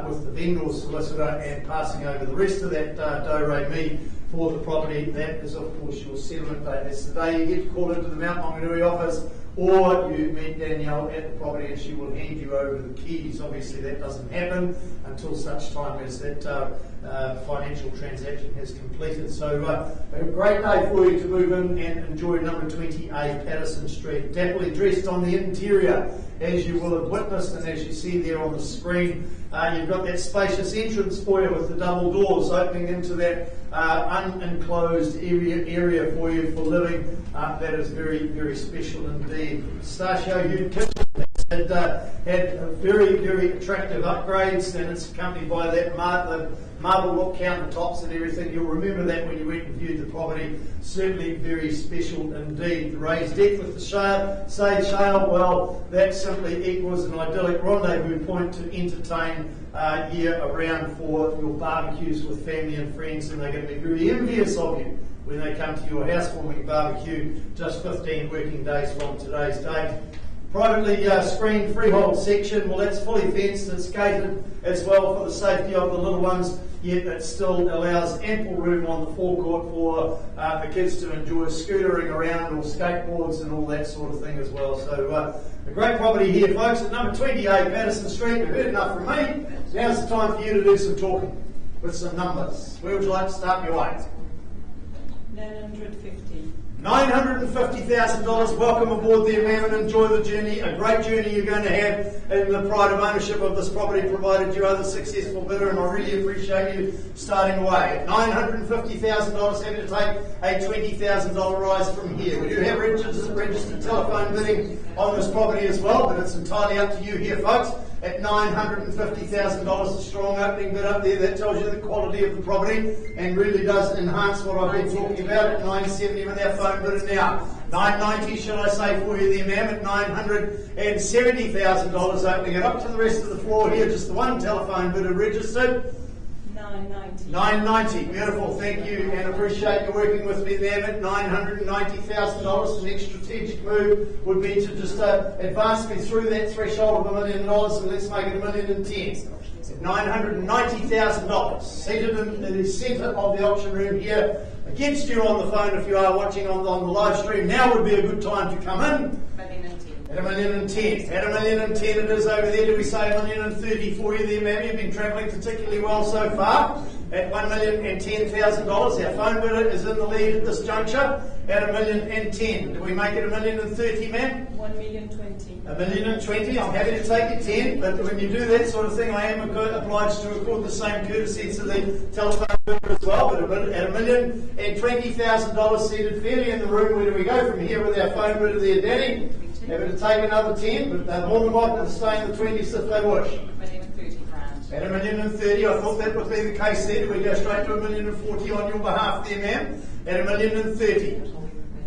[SPEAKER 6] with the vendor's solicitor and passing over the rest of that do-re-mi for the property. That is, of course, your settlement date. That's the day you get to call into the Mount Maunganui office, or you meet Danielle at the property and she will hand you over the keys. Obviously that doesn't happen until such time as that financial transaction has completed. So a great day for you to move in and enjoy number 20A Patterson Street. Dapperly dressed on the interior, as you will have witnessed and as you see there on the screen. You've got that spacious entrance foyer with the double doors opening into that unenclosed area for you for living. That is very, very special indeed. Starshell Youth Kitchen had very, very attractive upgrades, and it's accompanied by that marble look countertops and everything. You'll remember that when you went and viewed the property. Certainly very special indeed. The raised deck with the sage shale, well, that simply equals an idyllic rendezvous point to entertain year around for your barbecues with family and friends, and they're going to be very envious of you when they come to your housewarming barbecue just 15 working days from today's date. Privately screened freehold section, well, that's fully fenced and gated as well for the safety of the little ones, yet it still allows ample room on the forecourt for the kids to enjoy scootering around or skateboards and all that sort of thing as well. So a great property here, folks, at number 28 Patterson Street. You've heard enough from me. Now's the time for you to do some talking with some numbers. Where would you like to start your way?
[SPEAKER 5] 950.
[SPEAKER 6] $950,000. Welcome aboard there, ma'am, and enjoy the journey. A great journey you're going to have in the pride of ownership of this property, provided you are the successful bidder, and I really appreciate you starting away. At $950,000, having to take a $20,000 rise from here. We do have registered telephone bidding on this property as well, but it's entirely up to you here, folks. At $950,000, a strong opening bid up there. That tells you the quality of the property and really does enhance what I've been talking about. At $970 with our phone bidder now. $990, shall I say for you there, ma'am, at $970,000, opening it up to the rest of the floor here. Just the one telephone bidder registered. $990, beautiful, thank you, and appreciate you working with me there at $990,000. The next strategic move would be to just advance me through that threshold of $1 million, and let's make it $1,010,000. $990,000, seated in the centre of the auction room here, against you on the phone if you are watching on the live stream. Now would be a good time to come in. At $1,010,000. At $1,010,000 it is over there. Do we say $1,030,000 for you there, ma'am? You've been travelling particularly well so far. At $1,010,000. Our phone bidder is in the lead at this juncture. At $1,010,000. Do we make it $1,030,000, ma'am?
[SPEAKER 5] $1,020,000.
[SPEAKER 6] $1,020,000. I'm happy to take it 10, but when you do that sort of thing, I am obliged to accord the same courtesy to the telephone bidder as well. But at $1,020,000 seated fairly in the room, where do we go from here with our phone bidder there, Danny? Happy to take another 10, but they're more than welcome to stay in the 20s if they wish.
[SPEAKER 4] $1,030,000.
[SPEAKER 6] At $1,030,000, I thought that would be the case there. Do we go straight to $1,040,000 on your behalf there, ma'am? At $1,030,000.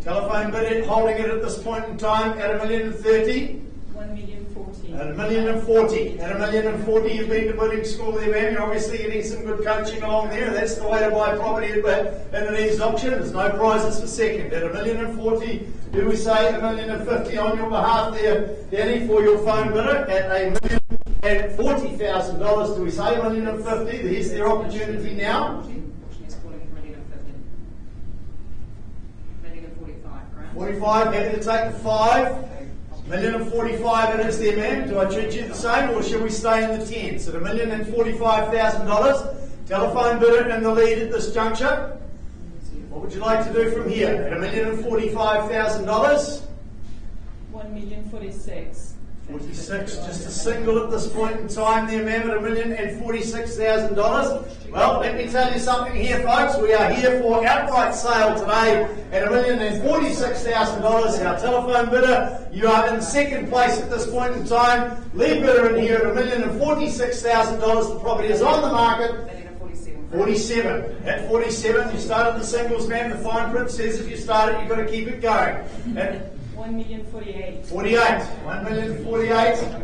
[SPEAKER 6] Telephone bid holding it at this point in time at $1,030,000.
[SPEAKER 5] $1,040,000.
[SPEAKER 6] At $1,040,000. At $1,040,000, you've been to bidding school there, ma'am. You're obviously getting some good coaching along there. That's the way to buy property in an EVES auction. There's no prizes for second. At $1,040,000, do we say $1,050,000 on your behalf there, Danny, for your phone bidder? At $1,040,000, do we say $1,050,000? Here's their opportunity now. $45,000, happy to take the 5. $1,045,000 it is there, ma'am. Do I treat you the same, or should we stay in the 10s? At $1,045,000, telephone bidder in the lead at this juncture. What would you like to do from here? At $1,045,000?
[SPEAKER 5] $1,046,000.
[SPEAKER 6] 46, just a single at this point in time there, ma'am, at $1,046,000. Well, let me tell you something here, folks. We are here for outright sale today at $1,046,000. Our telephone bidder, you are in second place at this point in time. Lead bidder in here at $1,046,000. The property is on the market. 47. At 47, you started the singles, ma'am. The fine print says if you start it, you've got to keep it going. At
[SPEAKER 5] $1,048,000.
[SPEAKER 6] 48. $1,048,000.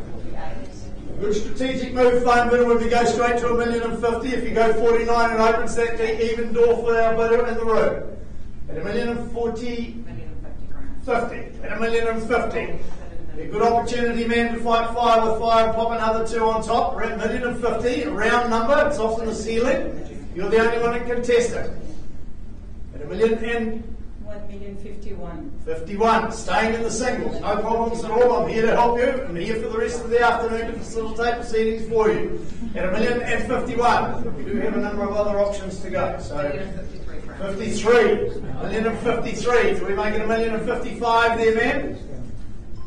[SPEAKER 6] Good strategic move, phone bidder, would we go straight to $1,050,000. If you go 49, it opens that even door for our bidder in the room. At $1,040,000. 50. At $1,050,000. A good opportunity, man, to fight fire with fire and pop another 2 on top. We're at $1,050,000, a round number. It's often the ceiling. You're the only one that can contest it. At
[SPEAKER 5] $1,051,000.
[SPEAKER 6] 51, staying in the singles, no problems at all. I'm here to help you. I'm here for the rest of the afternoon to facilitate proceedings for you. At $1,051,000, we do have a number of other options to go. So 53, $1,053,000. Do we make it $1,055,000 there, man?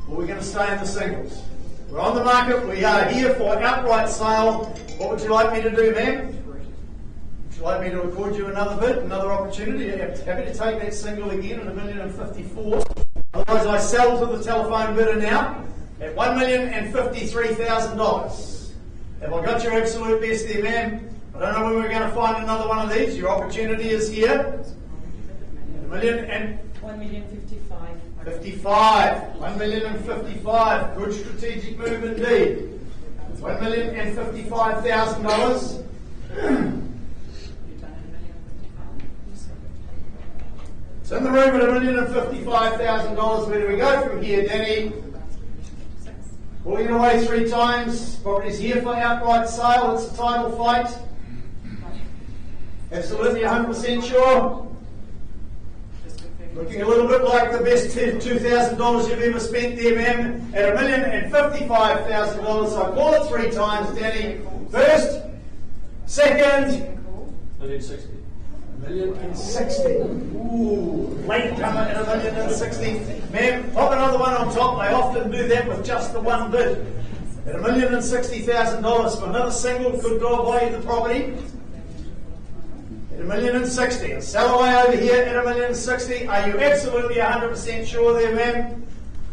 [SPEAKER 6] Or are we going to stay in the singles? We're on the market. We are here for outright sale. What would you like me to do, ma'am? Would you like me to record you another bid, another opportunity? I'm happy to take that single again at $1,054,000. Otherwise, I sell to the telephone bidder now at $1,053,000. Have I got your absolute best there, ma'am? I don't know when we're going to find another one of these. Your opportunity is here.
[SPEAKER 5] $1,055,000.
[SPEAKER 6] 55. $1,055,000. Good strategic move indeed. $1,055,000. It's in the room at $1,055,000. Where do we go from here, Danny? Calling it away 3 times. Property's here for outright sale. It's a title fight. Absolutely 100% sure. Looking a little bit like the best $2,000 you've ever spent there, ma'am. At $1,055,000. I call it 3 times, Danny. First, second,
[SPEAKER 3] $1,060,000.
[SPEAKER 6] 1,060,000. Ooh, late comer at 1,060,000. Ma'am, pop another one on top. They often do that with just the one bid. At $1,060,000 for another single, could go away the property. At $1,060,000. And sell away over here at $1,060,000. Are you absolutely 100% sure there, ma'am?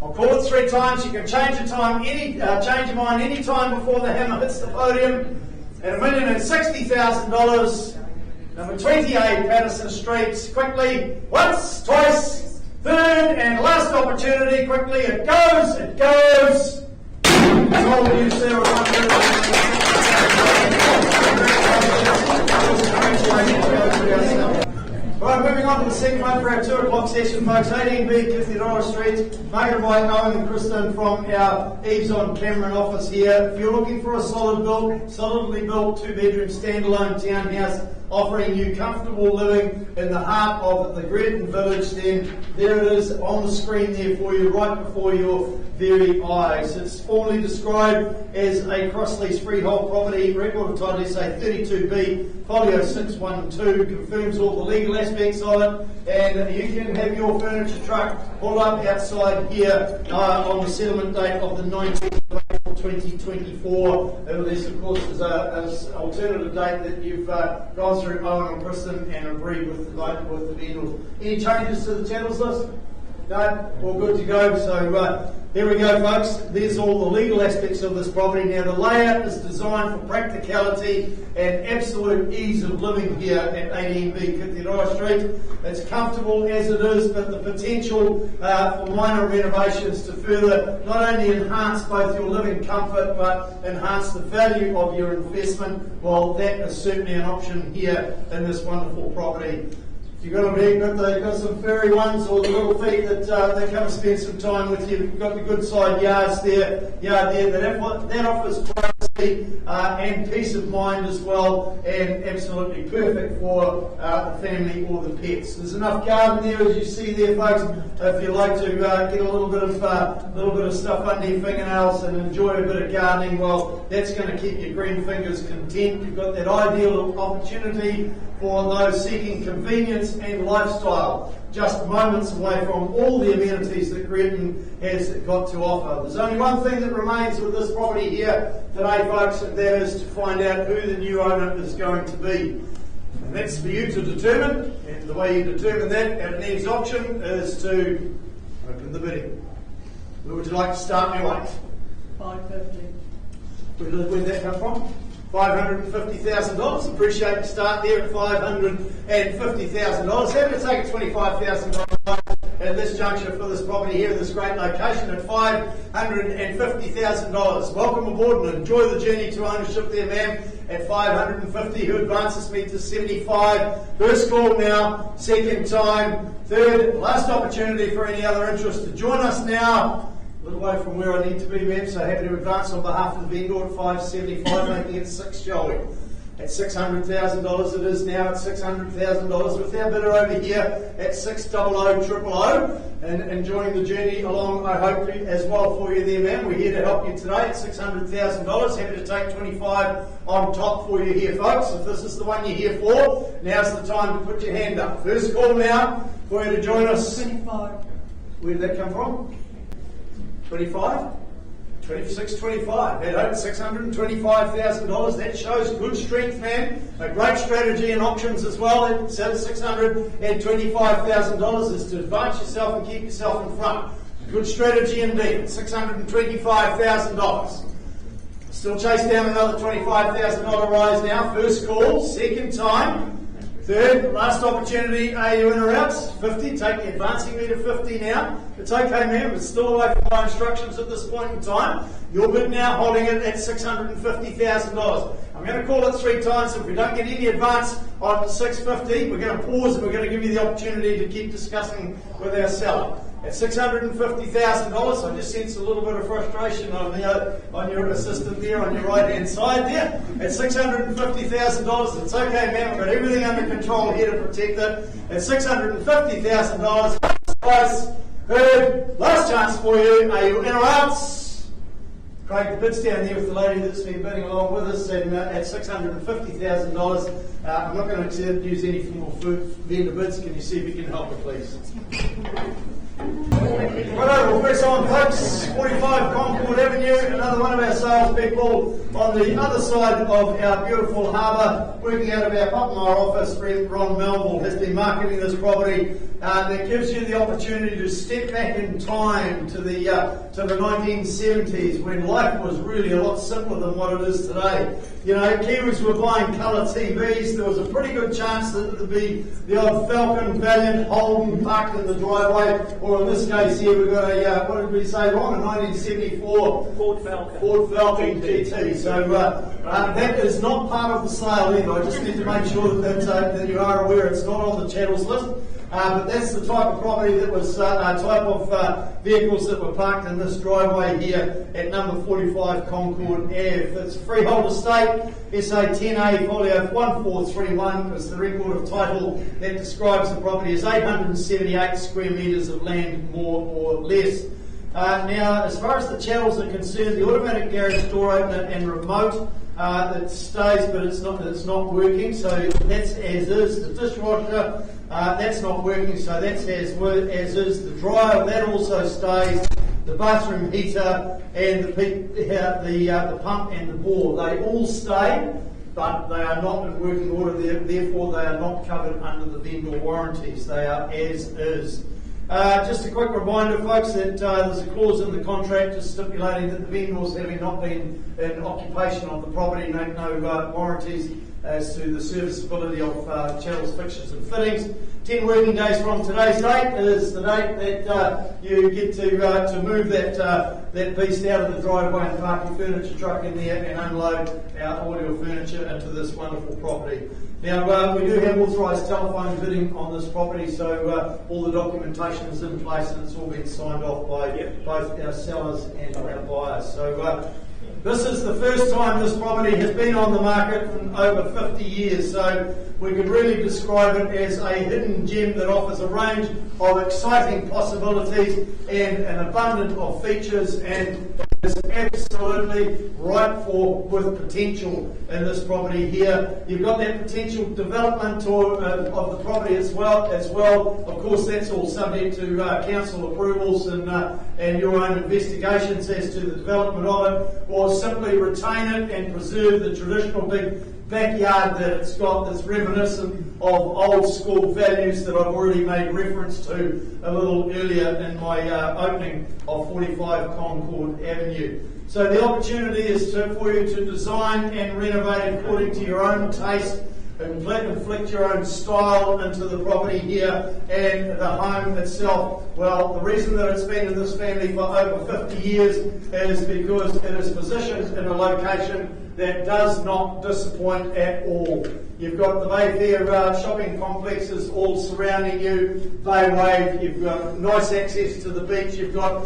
[SPEAKER 6] I'll call it 3 times. You can change your mind any time before the hammer hits the podium. At $1,060,000. Number 28, Patterson Street. Quickly, once, twice, third, and last opportunity. Quickly, it goes, it goes. Sold you, sir. Right, moving on to the second one for our 2 o'clock session, folks. 18B, Kithiroa Street. Margaret White, Owen and Kristen from our EVES on Cameron office here. If you're looking for a solidly built 2-bedroom standalone townhouse offering you comfortable living in the heart of the Greaton village, then there it is on the screen there for you, right before your very eyes. It's formally described as a cross-lease freehold property, record of title say 32B, folio 612, confirms all the legal aspects of it, and you can have your furniture truck pull up outside here on the settlement date of the 19th of April 2024. This, of course, is an alternative date that you've gone through Owen and Kristen and agreed with the vendors. Any changes to the channels list? No? All good to go. So here we go, folks. There's all the legal aspects of this property. Now, the layout is designed for practicality and absolute ease of living here at 18B Kithiroa Street. It's comfortable as it is, but the potential for minor renovations to further not only enhance both your living comfort but enhance the value of your investment, well, that is certainly an option here in this wonderful property. If you've got a big, they've got some furry ones or the little feet that they come and spend some time with you. You've got the good side yard there that offers privacy and peace of mind as well, and absolutely perfect for the family or the pets. There's enough garden there, as you see there, folks. If you like to get a little bit of stuff under your fingernails and enjoy a bit of gardening, well, that's going to keep your green fingers content. You've got that ideal opportunity for those seeking convenience and lifestyle, just moments away from all the amenities that Greaton has got to offer. There's only one thing that remains with this property here today, folks, and that is to find out who the new owner is going to be. And that's for you to determine, and the way you determine that at an EVES auction is to open the bidding. Where would you like to start your weight?
[SPEAKER 5] 550.
[SPEAKER 6] Where'd that come from? $550,000. Appreciate the start there at $550,000. Happy to take a $25,000 at this juncture for this property here in this great location at $550,000. Welcome aboard and enjoy the journey to ownership there, ma'am. At $550,000, who advances me to $75,000. First call now, second time, third, last opportunity for any other interest to join us now. A little way from where I need to be, ma'am, so happy to advance on behalf of the vendor at $575,000, making it $6,000, shall we? At $600,000 it is now, at $600,000 with our bidder over here at $600,000, and enjoying the journey along, I hope, as well for you there, ma'am. We're here to help you today at $600,000. Happy to take $25,000 on top for you here, folks. If this is the one you're here for, now's the time to put your hand up. First call now for you to join us.
[SPEAKER 5] 25.
[SPEAKER 6] Where did that come from? 25? 26.25. At home, $625,000. That shows good strength, man. A great strategy in options as well. Instead of $625,000 is to advance yourself and keep yourself in front. Good strategy indeed. $625,000. Still chase down another $25,000 rise now. First call, second time. Third, last opportunity, are you in or out? 50, advancing me to 50 now. It's okay, ma'am, it's still away from my instructions at this point in time. Your bid now holding it at $650,000. I'm going to call it 3 times. If we don't get any advance on $650, we're going to pause and we're going to give you the opportunity to keep discussing with our seller. At $650,000, I just sense a little bit of frustration on your assistant there on your right-hand side there. At $650,000, it's okay, ma'am. I've got everything under control here to protect it. At $650,000, heard, last chance for you. Are you in or out? Craig, the bid's down there with the lady that's been bidding along with us and at $650,000. I'm not going to use any form of vendor bids. Can you see if you can help her, please? Right, well, first on, folks, 45 Concord Avenue, another one of our salespeople on the other side of our beautiful harbour, working out of our Whakamarama office. Ron Melville has been marketing this property. That gives you the opportunity to step back in time to the 1970s, when life was really a lot simpler than what it is today. You know, Kiwis were buying colour TVs. There was a pretty good chance that it would be the old Falcon, Valiant, Holden parked in the driveway, or in this case here we've got a, what did we say, Ron, a 1974 Ford Falcon GT. So that is not part of the sale either. I just need to make sure that you are aware it's not on the channels list. But that's the type of property that was, type of vehicles that were parked in this driveway here at number 45 Concord Ave. It's a freehold estate, SA 10A, folio 1431 is the record of title that describes the property as 878 square metres of land, more or less. Now, as far as the channels are concerned, the automatic garage door opener and remote, it stays, but it's not working, so that's as is. The dishwasher, that's not working, so that's as is. The dryer, that also stays. The bathroom heater and the pump and the bore, they all stay, but they are not in working order, therefore they are not covered under the vendor warranties. They are as is. Just a quick reminder, folks, that there's a clause in the contract just stipulating that the vendors, having not been in occupation of the property, make no warranties as to the serviceability of channels, fixtures and fittings. 10 working days from today's date is the date that you get to move that beast out of the driveway and park your furniture truck in there and unload our audio furniture into this wonderful property. Now, we do have authorised telephone bidding on this property, so all the documentation is in place and it's all been signed off by both our sellers and our buyers. So this is the first time this property has been on the market in over 50 years, so we could really describe it as a hidden gem that offers a range of exciting possibilities and an abundance of features, and is absolutely ripe with potential in this property here. You've got that potential development of the property as well. Of course, that's all subject to council approvals and your own investigations as to the development of it, or simply retain it and preserve the traditional big backyard that it's got, that's reminiscent of old school values that I've already made reference to a little earlier in my opening of 45 Concord Avenue. So the opportunity is for you to design and renovate according to your own taste, and inflict your own style into the property here and the home itself. Well, the reason that it's been in this family for over 50 years is because it is positioned in a location that does not disappoint at all. You've got the Mayfair shopping complexes all surrounding you, Bay Wave, you've got nice access to the beach, you've got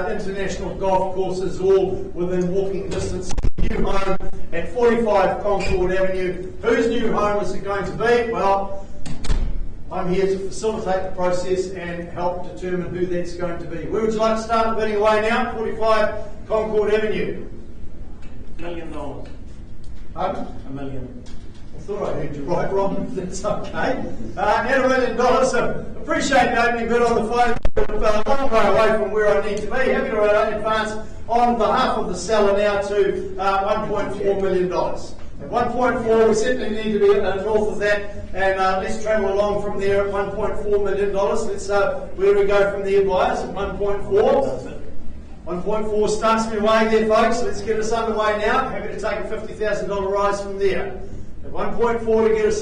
[SPEAKER 6] international golf courses all within walking distance. New home at 45 Concord Avenue. Whose new home is it going to be? Well, I'm here to facilitate the process and help determine who that's going to be. Where would you like to start bidding away now? 45 Concord Avenue.
[SPEAKER 3] $1 million.
[SPEAKER 6] $1
[SPEAKER 3] million.
[SPEAKER 6] I thought I heard you right, Ron. That's okay. At $1 million. So appreciate the opening bid on the phone. A long way away from where I need to be. Happy to advance on behalf of the seller now to $1.4 million. At 1.4, we certainly need to be north of that, and let's travel along from there at $1.4 million. Let's where do we go from there, buyers? At 1.4. 1.4 starts me away there, folks. Let's get us underway now. Happy to take a $50,000 rise from there. At 1.4 to get us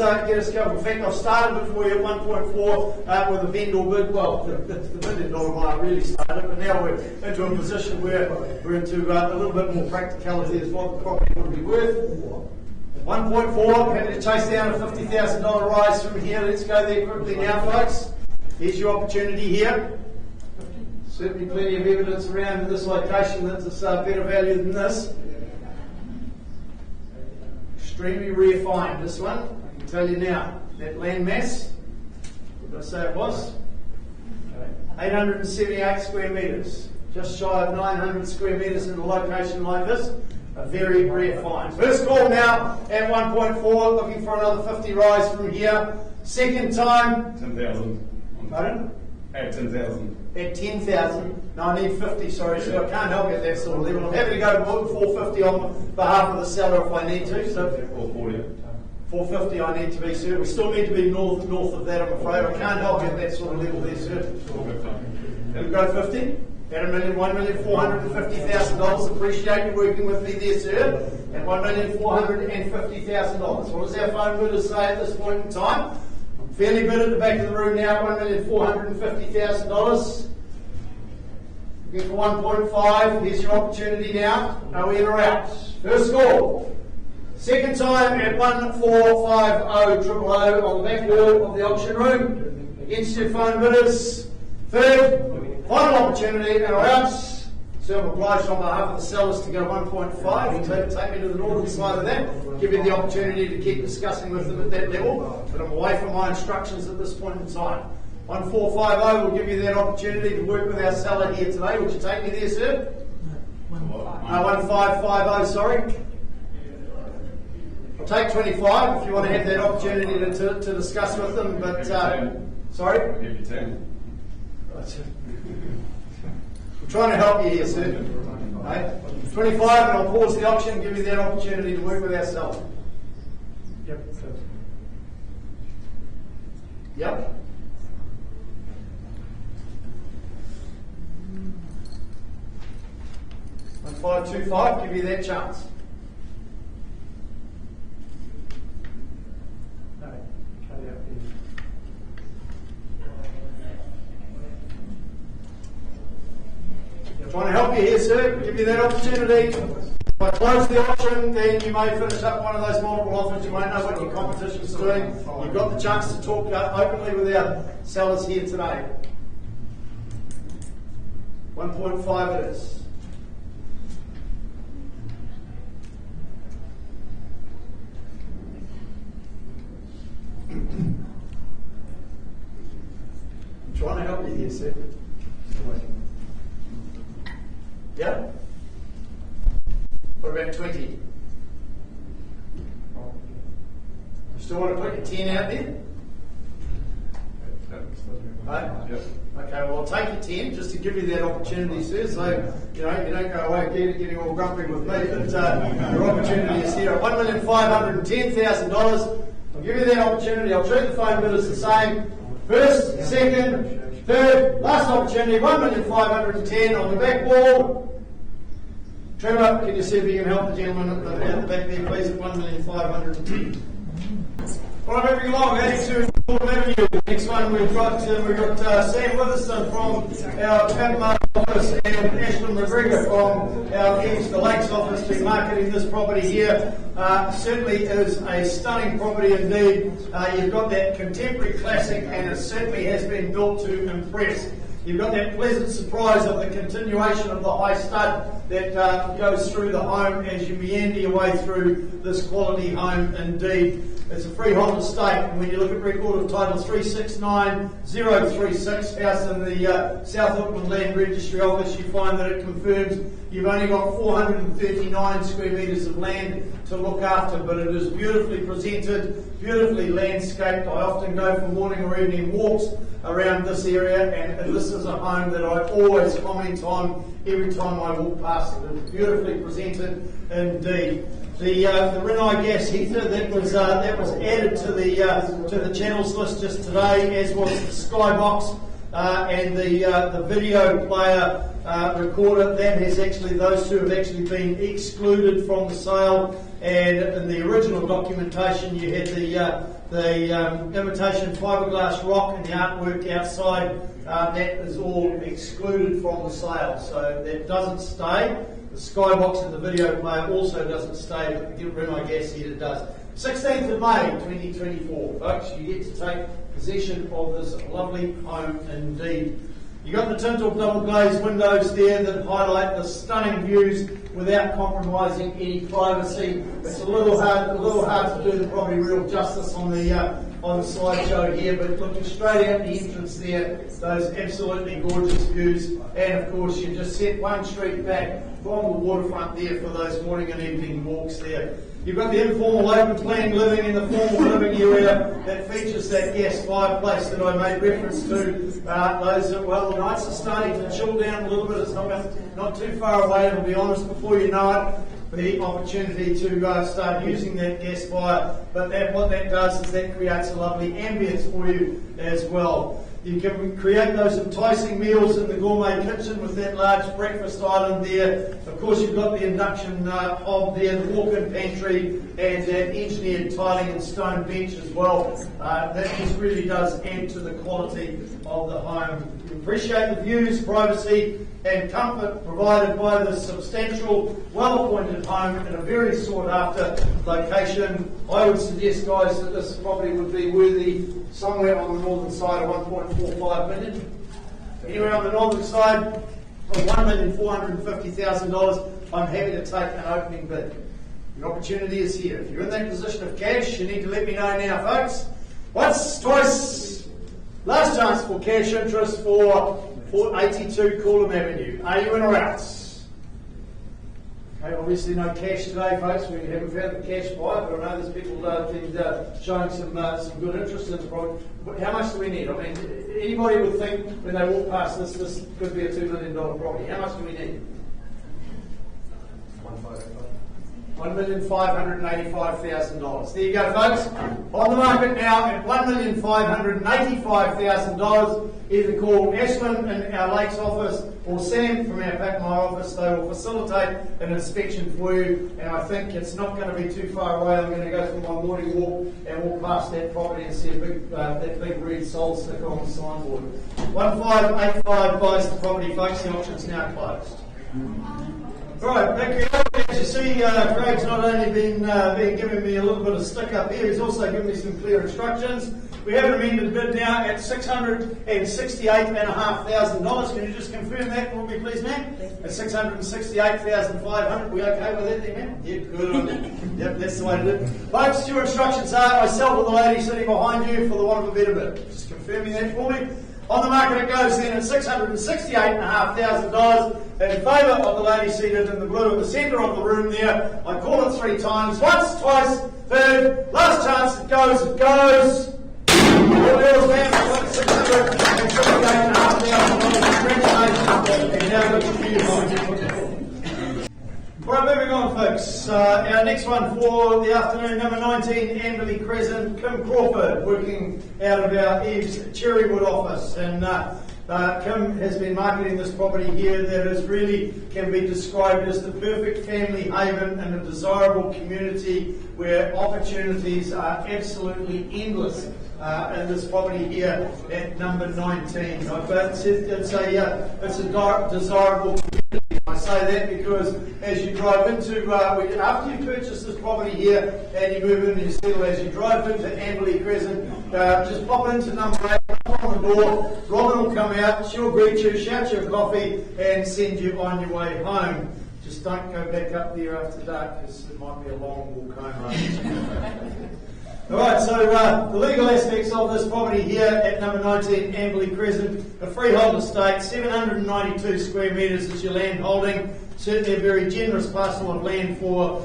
[SPEAKER 6] going. In fact, I've started it for you at 1.4 with a vendor bid. Well, the $1 million buy really started, but now we're into a position where we're into a little bit more practicality as what the property would be worth. At 1.4, happy to chase down a $50,000 rise from here. Let's go there quickly now, folks. Here's your opportunity here. Certainly plenty of evidence around in this location that it's better value than this. Extremely rare find, this one. I can tell you now. That land mass, what did I say it was? 878 square metres. just shy of 900 square metres in a location like this. A very rare find. First call now at 1.4, looking for another 50 rise from here. Second time,
[SPEAKER 7] 10,000.
[SPEAKER 6] pardon?
[SPEAKER 7] At 10,000.
[SPEAKER 6] At 10,000. No, I need 50, sorry, so I can't help you at that sort of level. I'm happy to go to 450 on behalf of the seller if I need to. So
[SPEAKER 7] 440.
[SPEAKER 6] 450 I need to be, sir. We still need to be north of that, I'm afraid. I can't help you at that sort of level there, sir.
[SPEAKER 7] 450.
[SPEAKER 6] Can we go 50? At $1,450,000. Appreciate you working with me there, sir. At $1,450,000. What does our phone bidder say at this point in time? I'm fairly good at the back of the room now. $1,450,000. Looking for 1.5. Here's your opportunity now. No in or out. First call. Second time at 1,450,000 on the back wall of the auction room. Against your phone bidders. Third. Final opportunity, and else, so I'm obliged on behalf of the sellers to go 1.5 and take me to the northern side of that, give you the opportunity to keep discussing with them at that level, but I'm away from my instructions at this point in time. 1,450 will give you that opportunity to work with our seller here today. Would you take me there, sir? 1,550, sorry. I'll take 25 if you want to have that opportunity to discuss with them, but, sorry?
[SPEAKER 7] Give you 10.
[SPEAKER 6] I'm trying to help you here, sir. Right? 25, and I'll pause the auction and give you that opportunity to work with our seller. Yep. Yep. $1,525, give you that chance. Trying to help you here, sir. Give you that opportunity. If I close the auction, then you may finish up one of those multiple offers. You won't know what your competition's doing. You've got the chance to talk openly with our sellers here today. 1.5 it is. I'm trying to help you here, sir. Yeah? What about 20? You still want to put your 10 out there? Right?
[SPEAKER 7] Yep.
[SPEAKER 6] Okay, well I'll take your 10 just to give you that opportunity, sir. So, you don't go away getting all grumpy with me, but your opportunity is here at $1,510,000. I'll give you that opportunity. I'll treat the phone bidders the same. First, second, third, last opportunity, $1,510,000 on the back wall. Trevor, can you see if you can help the gentleman at the back there, please, at $1,510,000. All right, moving along, heading to Gordon Avenue. Next one, we've got Sam Witherston from our Whakamarama office and Ashton McGregor from our EVES the Lakes office to be marketing this property here. Certainly is a stunning property indeed. You've got that contemporary classic, and it certainly has been built to impress. You've got that pleasant surprise of the continuation of the high stud that goes through the home as you meander your way through this quality home indeed. It's a freehold estate, and when you look at record of title 369036, house in the South Auckland Land Registry Office, you find that it confirms you've only got 439 square metres of land to look after, but it is beautifully presented, beautifully landscaped. I often go for morning or evening walks around this area, and this is a home that I always comment on every time I walk past it. It's beautifully presented indeed. The Rinnai gas heater that was added to the channels list just today, as was the skybox and the video player recorder. Those two have actually been excluded from the sale. And in the original documentation, you had the imitation fiberglass rock and the artwork outside. That is all excluded from the sale, so that doesn't stay. The skybox and the video player also doesn't stay, but the Rinnai gas heater does. 16th of May 2024, folks, you get to take possession of this lovely home indeed. You've got the tinted double glazed windows there that highlight the stunning views without compromising any privacy. It's a little hard to do the property real justice on the slideshow here, but looking straight out the entrance there, those absolutely gorgeous views, and of course you just set one street back from the waterfront there for those morning and evening walks there. You've got the informal open plan living in the formal living area that features that gas fireplace that I made reference to. The nights are starting to chill down a little bit. It's not too far away, and to be honest, before you know it, the opportunity to start using that gas fire. But what that does is that creates a lovely ambience for you as well. You can create those enticing meals in the gourmet kitchen with that large breakfast island there. Of course, you've got the induction hob there, the walk-in pantry, and that engineered tiling and stone bench as well. That just really does add to the quality of the home. You appreciate the views, privacy, and comfort provided by this substantial, well-appointed home in a very sought-after location. I would suggest, guys, that this property would be worthy somewhere on the northern side of 1.45 million. Anywhere on the northern side, for $1,450,000, I'm happy to take an opening bid. The opportunity is here. If you're in that position of cash, you need to let me know now, folks. Once, twice, last chance for cash interest for 82 Coolum Avenue. Are you in or out? Okay, obviously no cash today, folks. We haven't found the cash buyer, but I know there's people been showing some good interest in the product. How much do we need? I mean, anybody would think when they walk past this could be a $2 million property. How much do we need? $1,585,000. There you go, folks. On the market now at $1,585,000. Either call Ashlyn in our Lakes office or Sam from our Whakamarama office. They will facilitate an inspection for you, and I think it's not going to be too far away. I'm going to go for my morning walk and walk past that property and see that big red sold sticker on the signboard. 1585 buys the property, folks. The auction's now closed. Right, back here. As you see, Craig's not only been giving me a little bit of stick up here, he's also given me some clear instructions. We have an amended bid now at $668,500. Can you just confirm that for me, please, ma'am? At $668,500. We okay with that, there, ma'am? Yeah, good on it. Yep, that's the way to do it. Folks, your instructions are I sell to the lady sitting behind you for the want of a better bid. Just confirming that for me. On the market it goes then at $668,500 in favour of the lady seated in the blue in the centre of the room there. I call it 3 times. Once, twice, third, last chance, it goes, it goes. Right, moving on, folks. Our next one for the afternoon, number 19, Gobray Crescent, Kim Crawford, working out of our EVES Cherrywood office. And Kim has been marketing this property here that is really can be described as the perfect family haven in a desirable community where opportunities are absolutely endless. In this property here at number 19. It's a desirable community. I say that because as you drive into, after you purchase this property here and you move in and you settle, as you drive into Gobray Crescent, just pop into number 8, knock on the door, Robin will come out, she'll greet you, shout you a coffee and send you on your way home. Just don't go back up there after dark because it might be a long walk home. Alright, so the legal aspects of this property here at number 19, Gobray Crescent, a freehold estate, 792 square metres is your land holding, certainly a very generous parcel of land for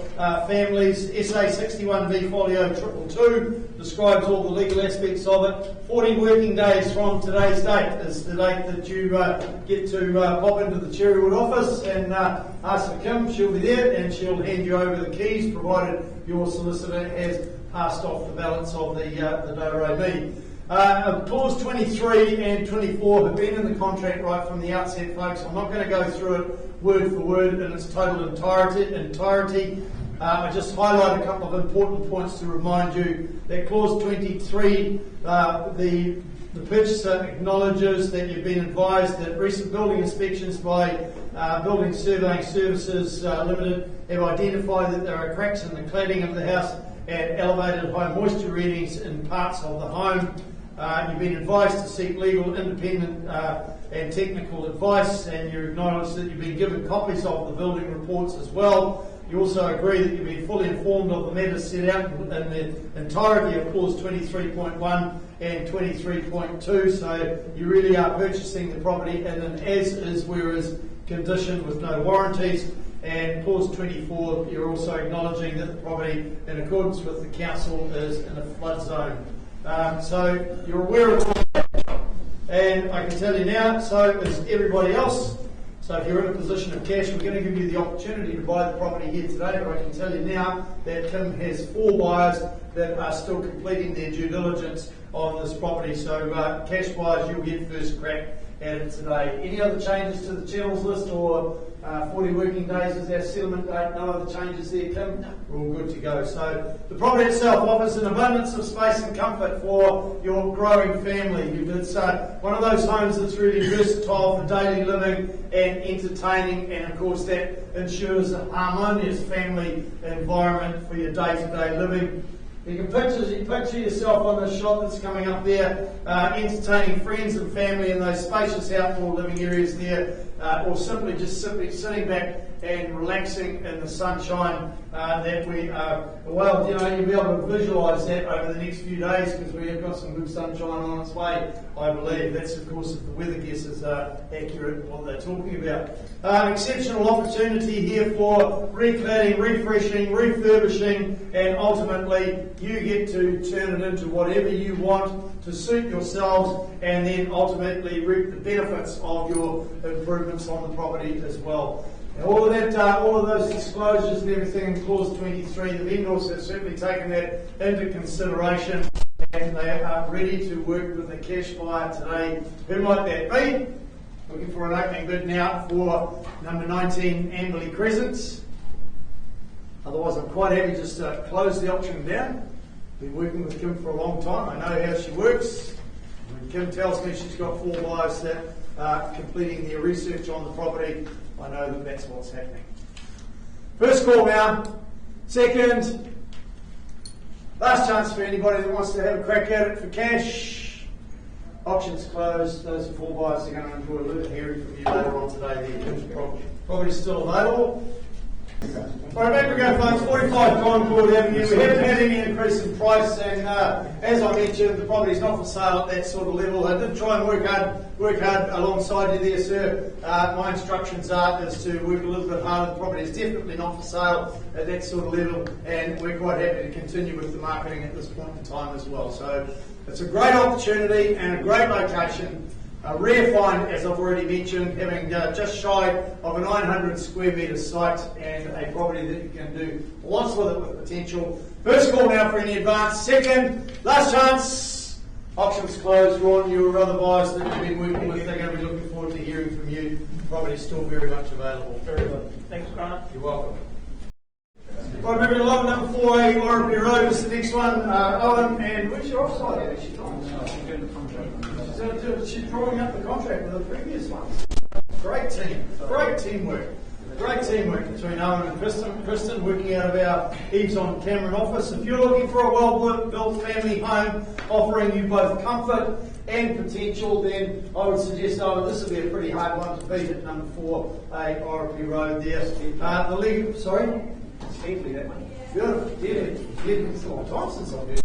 [SPEAKER 6] families. SA 61V folio 222 describes all the legal aspects of it. 40 working days from today's date is the date that you get to pop into the Cherrywood office and ask for Kim. She'll be there and she'll hand you over the keys, provided your solicitor has passed off the balance of the do-re-mi. Clause 23 and 24 have been in the contract right from the outset, folks. I'm not going to go through it word for word in its total entirety. I just highlight a couple of important points to remind you that Clause 23, the purchaser acknowledges that you've been advised that recent building inspections by Building Surveying Services Limited have identified that there are cracks in the cladding of the house and elevated high moisture readings in parts of the home. You've been advised to seek legal independent and technical advice, and you acknowledge that you've been given copies of the building reports as well. You also agree that you've been fully informed of the matters set out in the entirety of clause 23.1 and 23.2, so you really are purchasing the property in an as-is, whereas condition with no warranties. And clause 24, you're also acknowledging that the property, in accordance with the council, is in a flood zone. So you're aware of all that, and I can tell you now, so is everybody else. So if you're in a position of cash, we're going to give you the opportunity to buy the property here today, but I can tell you now that Kim has 4 buyers that are still completing their due diligence on this property. So cash buyers, you'll get first crack at it today. Any other changes to the channels list, or 40 working days is our settlement date? No other changes there, Kim? No. We're all good to go. So the property itself offers an abundance of space and comfort for your growing family. It's one of those homes that's really versatile for daily living and entertaining, and of course that ensures a harmonious family environment for your day-to-day living. You can picture yourself on the shot that's coming up there, entertaining friends and family in those spacious outdoor living areas there, or simply sitting back and relaxing in the sunshine that we are. Well, you'll be able to visualise that over the next few days, because we have got some good sunshine on its way, I believe. That's, of course, if the weather guesses are accurate what they're talking about. Exceptional opportunity here for recladding, refreshing, refurbishing, and ultimately you get to turn it into whatever you want to suit yourselves, and then ultimately reap the benefits of your improvements on the property as well. And all of those disclosures and everything in clause 23, the vendors have certainly taken that into consideration, and they are ready to work with a cash buyer today. Who might that be? Looking for an opening bid now for number 19 Gobray Crescent. Otherwise, I'm quite happy just to close the auction down. Been working with Kim for a long time. I know how she works. When Kim tells me she's got 4 buyers that are completing their research on the property, I know that that's what's happening. First call now. Second. Last chance for anybody that wants to have a crack at it for cash. Auction's closed. Those 4 buyers are going to enjoy a little hearing from you later on today. The property's still available. Alright, back we go, folks. 45 Concord Avenue. We haven't had any increase in price, and as I mentioned, the property's not for sale at that sort of level. I did try and work hard alongside you there, sir. My instructions is to work a little bit harder. The property is definitely not for sale at that sort of level, and we're quite happy to continue with the marketing at this point in time as well. So it's a great opportunity and a great location. A rare find, as I've already mentioned, having just shy of a 900 square metre site and a property that you can do lots with it with potential. First call now for any advance. Second, last chance. Auction's closed. Ron, your other buyers that you've been working with, they're going to be looking forward to hearing from you. The property's still very much available.
[SPEAKER 3] Very good. Thanks, Grant.
[SPEAKER 6] You're welcome. Right, moving along, number 4A, Orapee Road is the next one. Owen, and where's your offside? She's drawing up the contract with the previous one. Great teamwork. Great teamwork between Owen and Kristen, working out of our EVES on Cameron office. If you're looking for a well-built family home offering you both comfort and potential, then I would suggest, Owen, this would be a pretty hard one to beat at number 4A, Orapee Road there. The legal, sorry?
[SPEAKER 7] Safely, that one.
[SPEAKER 6] Beautiful, deadly. It's a long time since I've been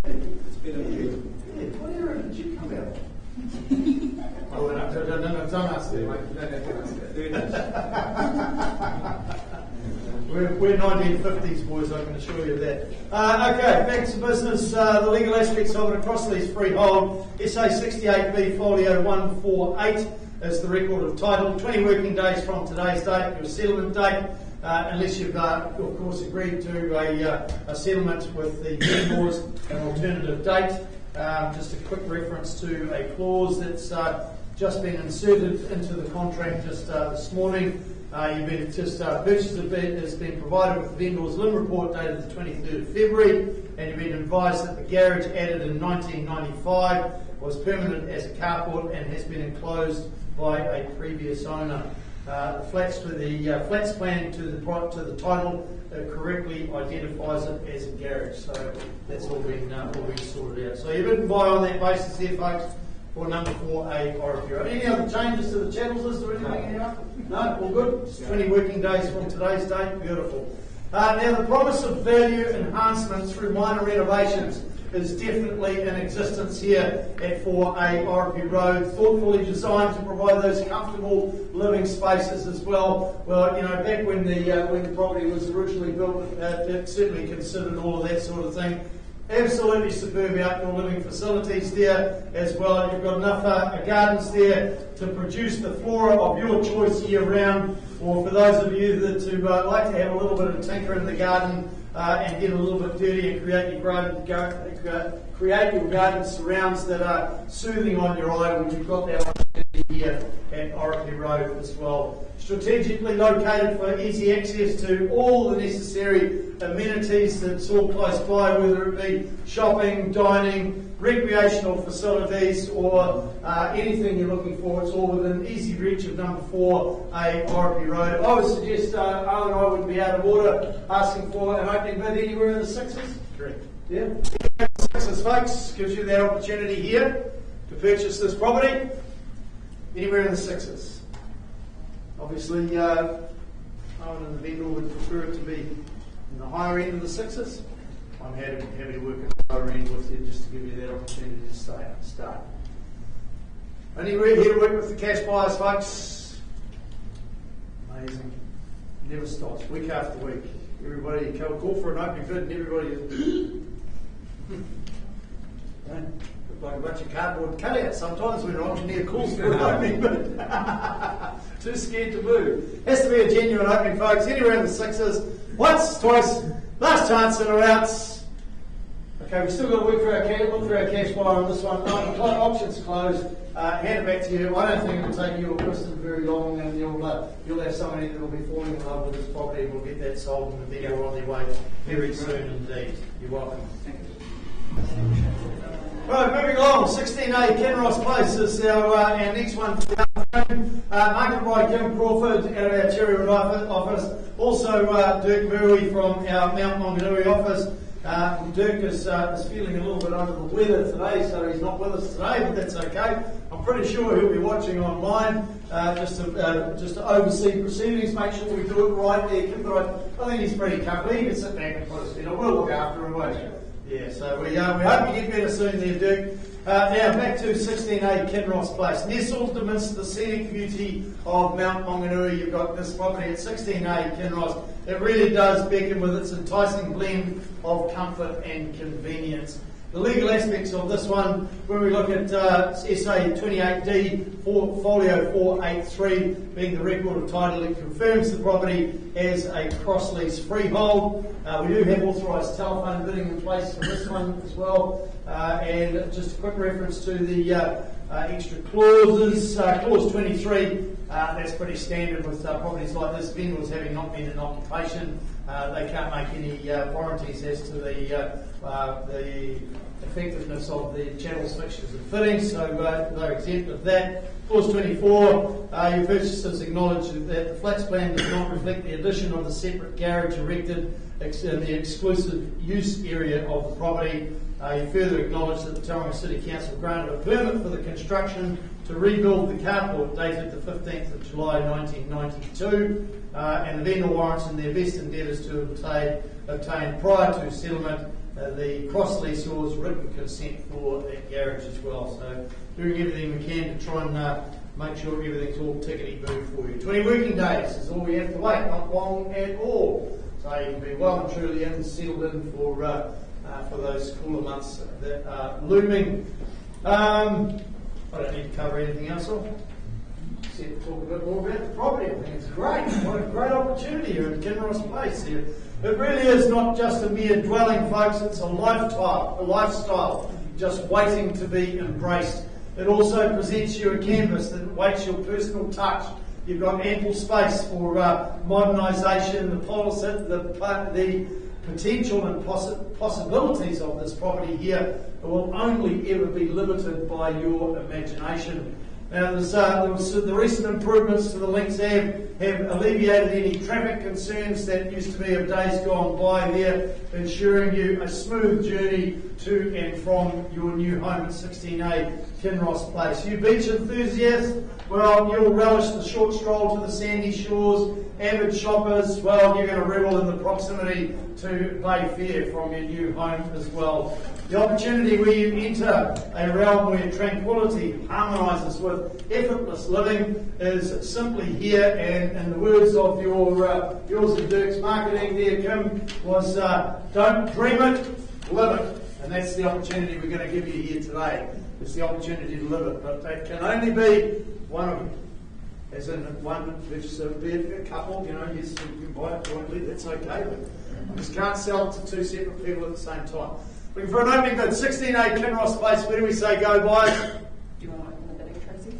[SPEAKER 6] there.
[SPEAKER 7] It's been a year.
[SPEAKER 6] Yeah, what era did you come out? Oh, no, don't ask me, mate. We're 1950s boys, I can assure you of that. Okay, back to business. The legal aspects of it across these freehold. SA 68B folio 148 is the record of title. 20 working days from today's date, your settlement date. Unless you've, of course, agreed to a settlement with the vendors, an alternative date. Just a quick reference to a clause that's just been inserted into the contract just this morning. You've been purchase of bid has been provided with the vendor's LIM report dated the 23rd of February, and you've been advised that the garage added in 1995 was permanent as a carport and has been enclosed by a previous owner. The flats plan to the title correctly identifies it as a garage, so that's all been sorted out. So you didn't buy on that basis here, folks. for number 4A RFP Road. Any other changes to the channels list or anything? Anyone? No? All good? It's 20 working days from today's date. Beautiful. Now, the promise of value enhancement through minor renovations is definitely in existence here at 4A RFP Road, thoughtfully designed to provide those comfortable living spaces as well. Well, you know, back when the property was originally built, it certainly considered all of that sort of thing. Absolutely superb outdoor living facilities there as well. You've got enough gardens there to produce the flora of your choice year round, or for those of you that like to have a little bit of tinker in the garden and get a little bit dirty and create your garden surrounds that are soothing on your eye. Well, you've got that opportunity here at RFP Road as well. Strategically located for easy access to all the necessary amenities that's all close by, whether it be shopping, dining, recreational facilities, or anything you're looking for. It's all within easy reach of number 4A RFP Road. I would suggest Owen and I wouldn't be out of order asking for an opening bid anywhere in the sixes.
[SPEAKER 2] Correct.
[SPEAKER 6] Yeah. Sixes, folks, gives you that opportunity here to purchase this property anywhere in the sixes. Obviously, Owen and the vendor would prefer it to be in the higher end of the sixes. I'm happy to work at the lower end with you just to give you that opportunity to start. Only here to work with the cash buyers, folks. Amazing. Never stops, week after week. Everybody call for an opening bid and everybody is look like a bunch of cardboard cutouts sometimes when an engineer calls for an opening bid. Too scared to move. Has to be a genuine opening, folks. Anywhere in the sixes. Once, twice, last chance and or outs. Okay, we've still got to look for our cash buyer on this one. Options closed. Hand it back to you. I don't think it'll take you or Kristen very long, and you'll have somebody that will be falling in love with this property. We'll get that sold and the video on their way very soon indeed. You're welcome. Thank you. Right, moving along. 16A Kinross Place is our next one for the afternoon. Market by Kim Crawford out of our Cherrywood office. Also Dirk Murray from our Mount Maunganui office. Dirk is feeling a little bit under the weather today, so he's not with us today, but that's okay. I'm pretty sure he'll be watching online just to oversee proceedings, make sure we do it right there, Kim. But I think he's pretty comfortable. He can sit back and put us in. We'll look after him, won't you? Yeah, so we hope you get better soon there, Dirk. Now back to 16A Kinross Place. Nestled amidst the scenic beauty of Mount Maunganui, you've got this property at 16A Kinross. It really does beckon with its enticing blend of comfort and convenience. The legal aspects of this one, when we look at SA 28D Folio 483 being the record of title, it confirms the property as a cross-lease freehold. We do have authorised telephone bidding in place for this one as well. And just a quick reference to the extra clauses. Clause 23, that's pretty standard with properties like this. Vendors having not been in occupation, they can't make any warranties as to the effectiveness of the channels, fixtures and fittings, so they're exempt of that. Clause 24, your purchasers acknowledge that the flats plan does not reflect the addition of the separate garage erected in the exclusive use area of the property. You further acknowledge that the Tauranga City Council granted a permit for the construction to rebuild the carport dated the 15th of July 1992, and the vendor warrants in their best endeavours to obtain prior to settlement the cross-leaseor's written consent for that garage as well. So doing everything we can to try and make sure everything's all tickety-boo for you. 20 working days is all we have to wait, not long at all. So you can be well and truly in, settled in for those cooler months that are looming. I don't need to cover anything else off. Except to talk a bit more about the property. I think it's great. What a great opportunity here at Kinross Place here. It really is not just a mere dwelling, folks. It's a lifestyle just waiting to be embraced. It also presents you a canvas that awaits your personal touch. You've got ample space for modernisation, the potential and possibilities of this property here will only ever be limited by your imagination. Now, the recent improvements to the links have alleviated any traffic concerns that used to be of days gone by there, ensuring you a smooth journey to and from your new home at 16A Kinross Place. You beach enthusiasts, well, you'll relish the short stroll to the sandy shores. Avid shoppers, well, you're going to revel in the proximity to Bay Fair from your new home as well. The opportunity where you enter a realm where tranquility harmonises with effortless living is simply here, and in the words of yours and Dirk's marketing there, Kim, was don't dream it, live it. And that's the opportunity we're going to give you here today. It's the opportunity to live it, but that can only be one of them. As in one, which be a couple, yes, you can buy it jointly, that's okay, but you just can't sell it to two separate people at the same time. Looking for an opening bid, 16A Kinross Place, where do we say go by?
[SPEAKER 4] Do you want to open the bidding, Tracy?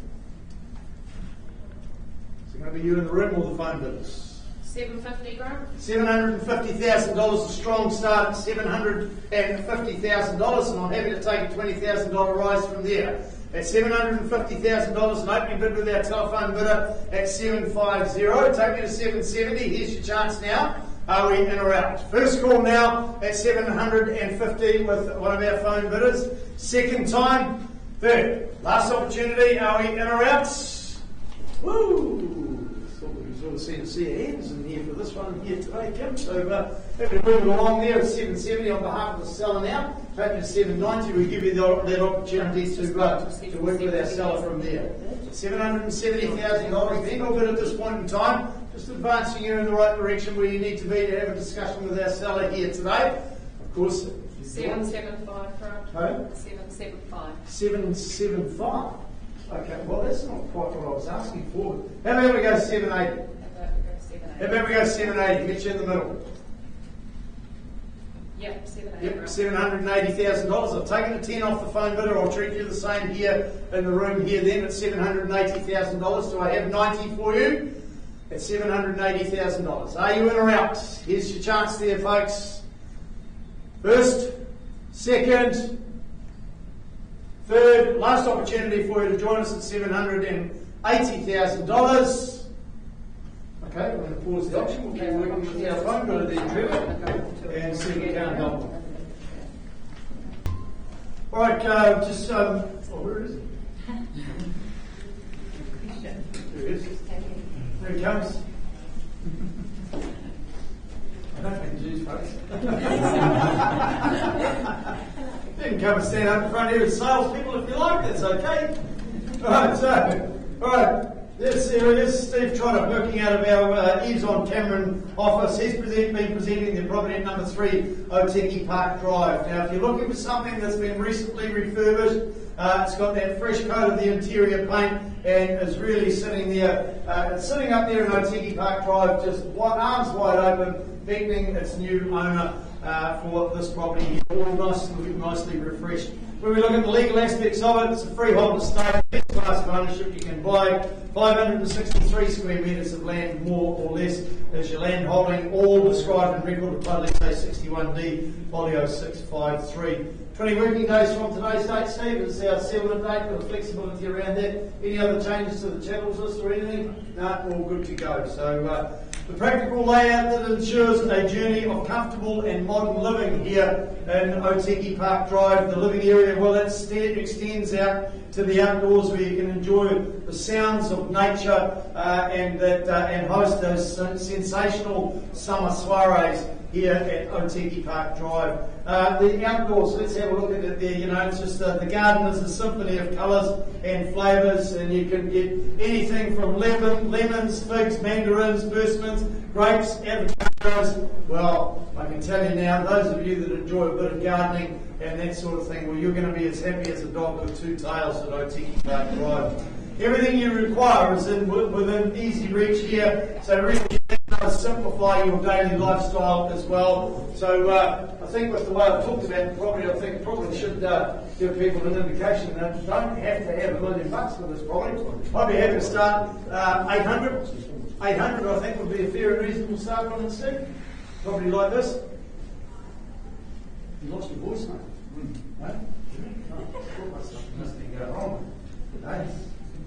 [SPEAKER 6] Is it going to be you in the room or the phone bidders?
[SPEAKER 4] $750, Grant?
[SPEAKER 6] $750,000, a strong start at $750,000, and I'm happy to take a $20,000 rise from there. At $750,000, an opening bid with our telephone bidder at 750. Take me to 770. Here's your chance now. Are we in or out? First call now at 750 with one of our phone bidders. Second time. Third. Last opportunity. Are we in or out? Woo! Thought we could sort of see your hands in here for this one here today, Kim. So happy to move it along there at 770 on behalf of the seller now. Back to 790, we give you that opportunity to work with our seller from there. $770,000, being a bit at this point in time, just advancing you in the right direction where you need to be to have a discussion with our seller here today. Of course,
[SPEAKER 4] 775, Grant.
[SPEAKER 6] Huh?
[SPEAKER 4] 775.
[SPEAKER 6] 775. Okay, well that's not quite what I was asking for. How about we go 780? How about we go 780? Get you in the middle.
[SPEAKER 4] Yep, 780.
[SPEAKER 6] Yep, $780,000. I've taken a 10 off the phone bidder. I'll treat you the same here in the room here then at $780,000. Do I have 90 for you? At $780,000. Are you in or out? Here's your chance there, folks. First, second, third, last opportunity for you to join us at $780,000. Okay, we're going to pause the auction. We'll keep working with our phone bidder then, Trevor, and see if we can't help them. All right, just, where is it? There it is. There he comes. I don't think Jews, folks. Didn't come and stand up in front here as salespeople if you like, that's okay. All right, this area is Steve Trotter working out of our EVES on Cameron office. He's been presenting the property at number 3 Otiki Park Drive. Now, if you're looking for something that's been recently refurbished, it's got that fresh coat of the interior paint and is really sitting there, sitting up there in Otiki Park Drive, just arms wide open, beckoning its new owner for this property, all nicely refreshed. When we look at the legal aspects of it, it's a freehold estate, best class of ownership you can buy, 563 square metres of land, more or less, as your land holding, all described and recorded by Let's Say 61D, folio 653. 20 working days from today's date, Steve, is our settlement date, with flexibility around that. Any other changes to the chattels list or anything? No, all good to go. So the practical layout that ensures a journey of comfortable and modern living here in Otiki Park Drive. The living area, well, it extends out to the outdoors where you can enjoy the sounds of nature and host those sensational summer soirees here at Otiki Park Drive. The outdoors, let's have a look at it there. It's just the garden is a symphony of colours and flavours, and you can get anything from lemons, figs, mandarins, persimmons, grapes, avocados. Well, I can tell you now, those of you that enjoy a bit of gardening and that sort of thing, well, you're going to be as happy as a dog with two tails at Otiki Park Drive. Everything you require is within easy reach here, so really it does simplify your daily lifestyle as well. So I think with the way I've talked about the property, I think probably should give people an indication that you don't have to have $1 million for this property. I'd be happy to start 800. 800 I think would be a fair and reasonable start on it, Steve. Property like this. You lost your voice, mate. No? Oh, must be going wrong. No?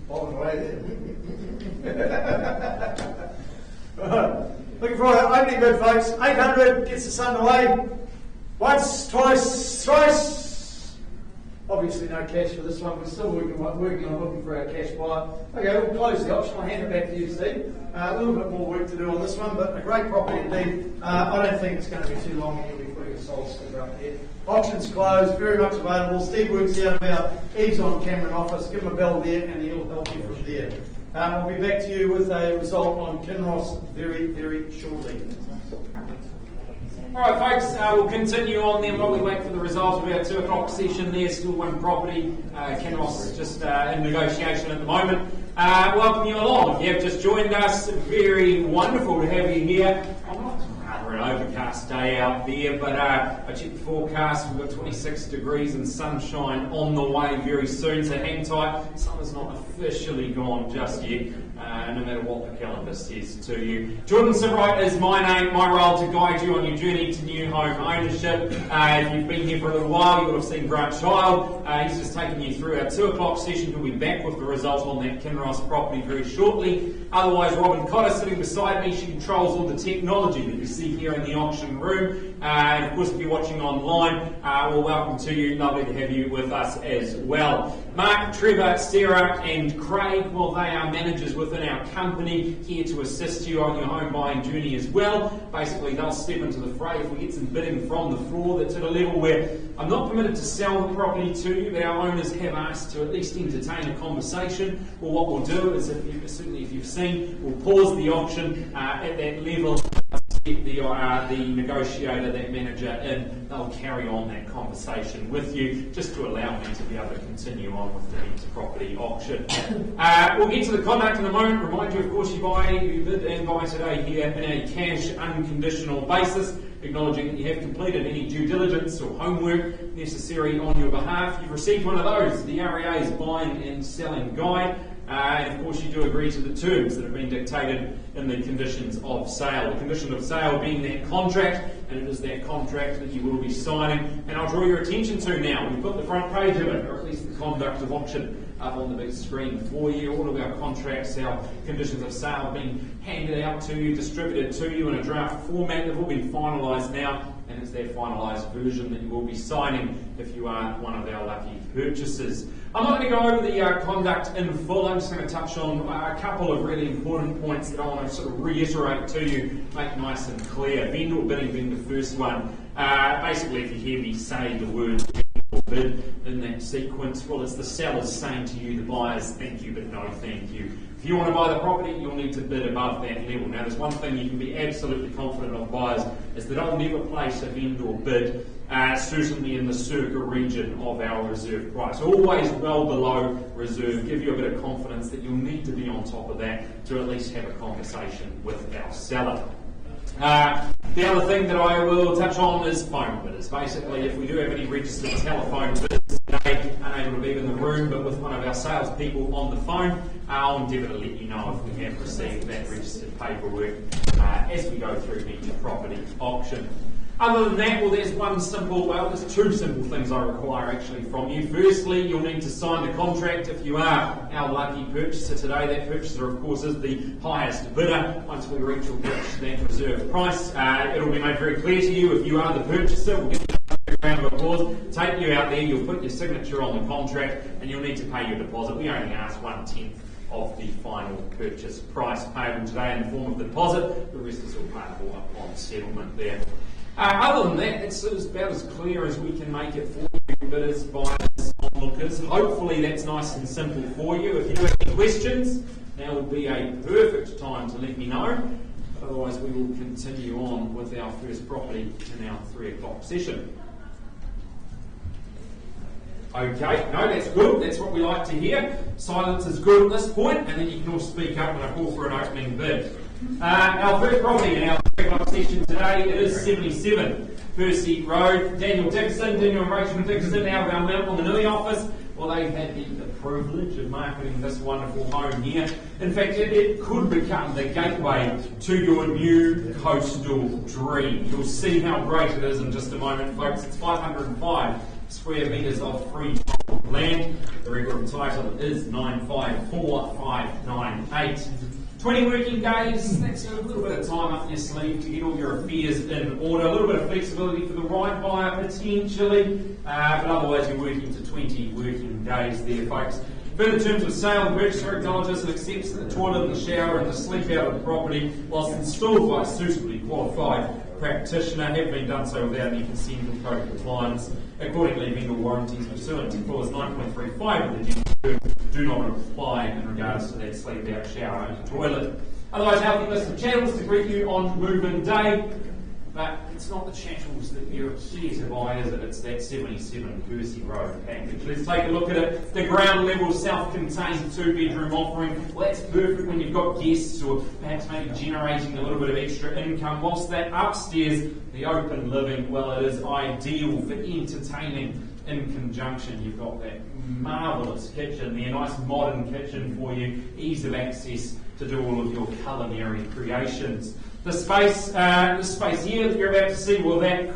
[SPEAKER 6] Bobbing away there. Looking for an opening bid, folks. 800 gets us underway. Once, twice, thrice. Obviously no cash for this one. We're still working on looking for our cash buyer. Okay, we'll close the auction. I'll hand it back to you, Steve. A little bit more work to do on this one, but a great property indeed. I don't think it's going to be too long and you'll be putting a sold sticker up here. Auction's closed, very much available. Steve works out of our EVES on Cameron office. Give him a bell there and he'll help you from there. I'll be back to you with a result on Kinross very, very shortly.
[SPEAKER 1] All right, folks, we'll continue on then while we wait for the results of our 2 o'clock session there. Still one property. Kinross just in negotiation at the moment. Welcome you along. If you have just joined us, very wonderful to have you here. Rather an overcast day out there, but I checked the forecast. We've got 26 degrees and sunshine on the way very soon, so hang tight. Summer's not officially gone just yet, no matter what the calendar says to you. Jordan Simright is my name, my role to guide you on your journey to new home ownership. If you've been here for a little while, you would have seen Grant Child. He's just taking you through our 2 o'clock session. He'll be back with the result on that Kinross property very shortly. Otherwise, Robin Cotter sitting beside me. She controls all the technology that you see here in the auction room. And of course, if you're watching online, well, welcome to you. Lovely to have you with us as well. Mark, Trevor, Sarah and Craig, well, they are managers within our company, here to assist you on your home buying journey as well. Basically, they'll step into the fray if we get some bidding from the floor that's at a level where I'm not permitted to sell the property to you, but our owners have asked to at least entertain a conversation. Well, what we'll do is, certainly if you've seen, we'll pause the auction at that level. Get the negotiator, that manager in, they'll carry on that conversation with you just to allow me to be able to continue on with the next property auction. We'll get to the conduct in a moment. Remind you, of course, you bid and buy today here in a cash unconditional basis, acknowledging that you have completed any due diligence or homework necessary on your behalf. You've received one of those, the REA's buying and selling guide. And of course you do agree to the terms that have been dictated in the conditions of sale. The condition of sale being that contract, and it is that contract that you will be signing. And I'll draw your attention to now. We've got the front page of it, or at least the conduct of auction, up on the big screen for you. All of our contracts, our conditions of sale being handed out to you, distributed to you in a draft format. They've all been finalised now, and it's that finalised version that you will be signing if you are one of our lucky purchasers. I'm not going to go over the conduct in full. I'm just going to touch on a couple of really important points that I want to sort of reiterate to you, make nice and clear. Vendor bidding being the first one. Basically, if you hear me say the word bid in that sequence, well, it's the sellers saying to you, the buyers, thank you, but no thank you. If you want to buy the property, you'll need to bid above that level. Now, there's one thing you can be absolutely confident of buyers, is that I'll never place a vendor bid, certainly in the circa region of our reserve price. Always well below reserve. Give you a bit of confidence that you'll need to be on top of that to at least have a conversation with our seller. The other thing that I will touch on is phone bidders. Basically, if we do have any registered telephone bidders today, unable to be in the room, but with one of our salespeople on the phone, I'll endeavour to let you know if we have received that registered paperwork as we go through each property auction. Other than that, well, there's two simple things I require actually from you. Firstly, you'll need to sign the contract if you are our lucky purchaser today. That purchaser, of course, is the highest bidder. Once we reach or reach that reserve price, it'll be made very clear to you if you are the purchaser. We'll give you a round of applause, take you out there, you'll put your signature on the contract, and you'll need to pay your deposit. We only ask 1/10 of the final purchase price payable today in the form of the deposit. The rest is all payable upon settlement there. Other than that, it's about as clear as we can make it for you, bidders, buyers, onlookers. Hopefully that's nice and simple for you. If you do have any questions, now would be a perfect time to let me know. Otherwise, we will continue on with our first property in our 3 o'clock session. Okay, no, that's good. That's what we like to hear. Silence is good at this point, and then you can all speak up when I call for an opening bid. Our first property in our 3 o'clock session today is 77 Percy Road. Daniel and Rachel Dixon out of our Mount Wanganui office Well, they've had the privilege of marketing this wonderful home here. In fact, it could become the gateway to your new coastal dream. You'll see how great it is in just a moment, folks. It's 505 square metres of free land. The record title is 954598. 20 working days, that's a little bit of time up your sleeve to get all your affairs in order. A little bit of flexibility for the right buyer potentially, but otherwise you're working to 20 working days there, folks. Further terms of sale, the purchaser acknowledges and accepts that the toilet and the shower and the sleep out of the property, whilst installed by a suitably qualified practitioner, have been done so without any consent or code compliance. Accordingly, vendor warranties pursuant to clause 9.35 of the General do not apply in regards to that sleep out, shower and toilet. Otherwise, healthy list of chattels to greet you on move-in day. But it's not the chattels that you're here to buy, is it? It's that 77 Kersey Road package. Let's take a look at it. The ground level self-contained 2-bedroom offering. Well, that's perfect when you've got guests or perhaps maybe generating a little bit of extra income. Whilst that upstairs, the open living, well, it is ideal for entertaining in conjunction. You've got that marvellous kitchen there, nice modern kitchen for you, ease of access to do all of your culinary creations. The space here that you're about to see, well, that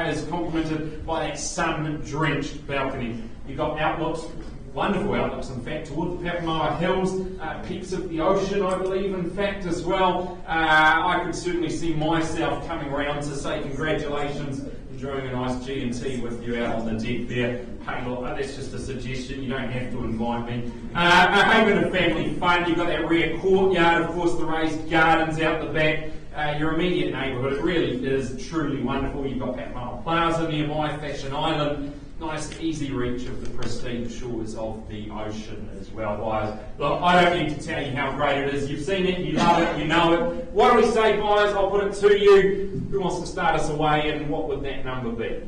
[SPEAKER 1] is complemented by that sun-drenched balcony. You've got outlooks, wonderful outlooks, in fact, toward the Whakamarama Hills, peaks of the ocean, I believe, in fact, as well. I could certainly see myself coming around to say congratulations, enjoying a nice G&T with you out on the deck there. Hey, look, that's just a suggestion, you don't have to invite me. A haven of family fun, you've got that rear courtyard, of course, the raised gardens out the back. Your immediate neighbourhood, it really is truly wonderful. You've got Whakamarama Plaza nearby, Fashion Island, nice easy reach of the pristine shores of the ocean as well, buyers. Look, I don't need to tell you how great it is. You've seen it, you love it, you know it. What do we say, buyers? I'll put it to you. Who wants to start us away, and what would that number be?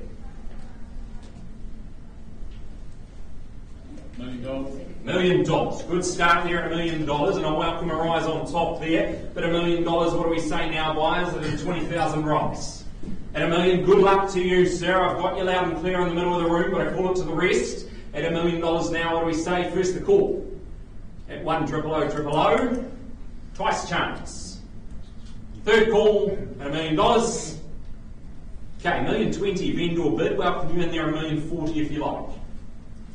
[SPEAKER 1] $1 million. Good start there at $1 million, and I welcome a rise on top there. But $1 million, what do we say now, buyers? It is 20,000 rise. At $1 million, good luck to you, sir. I've got you loud and clear in the middle of the room, but I call it to the rest. At $1 million now, what do we say? First the call. At 1-000-000, twice chance. Third call at $1 million. Okay, $1,020,000 vendor bid. Welcome you in there, $1,040,000 if you like.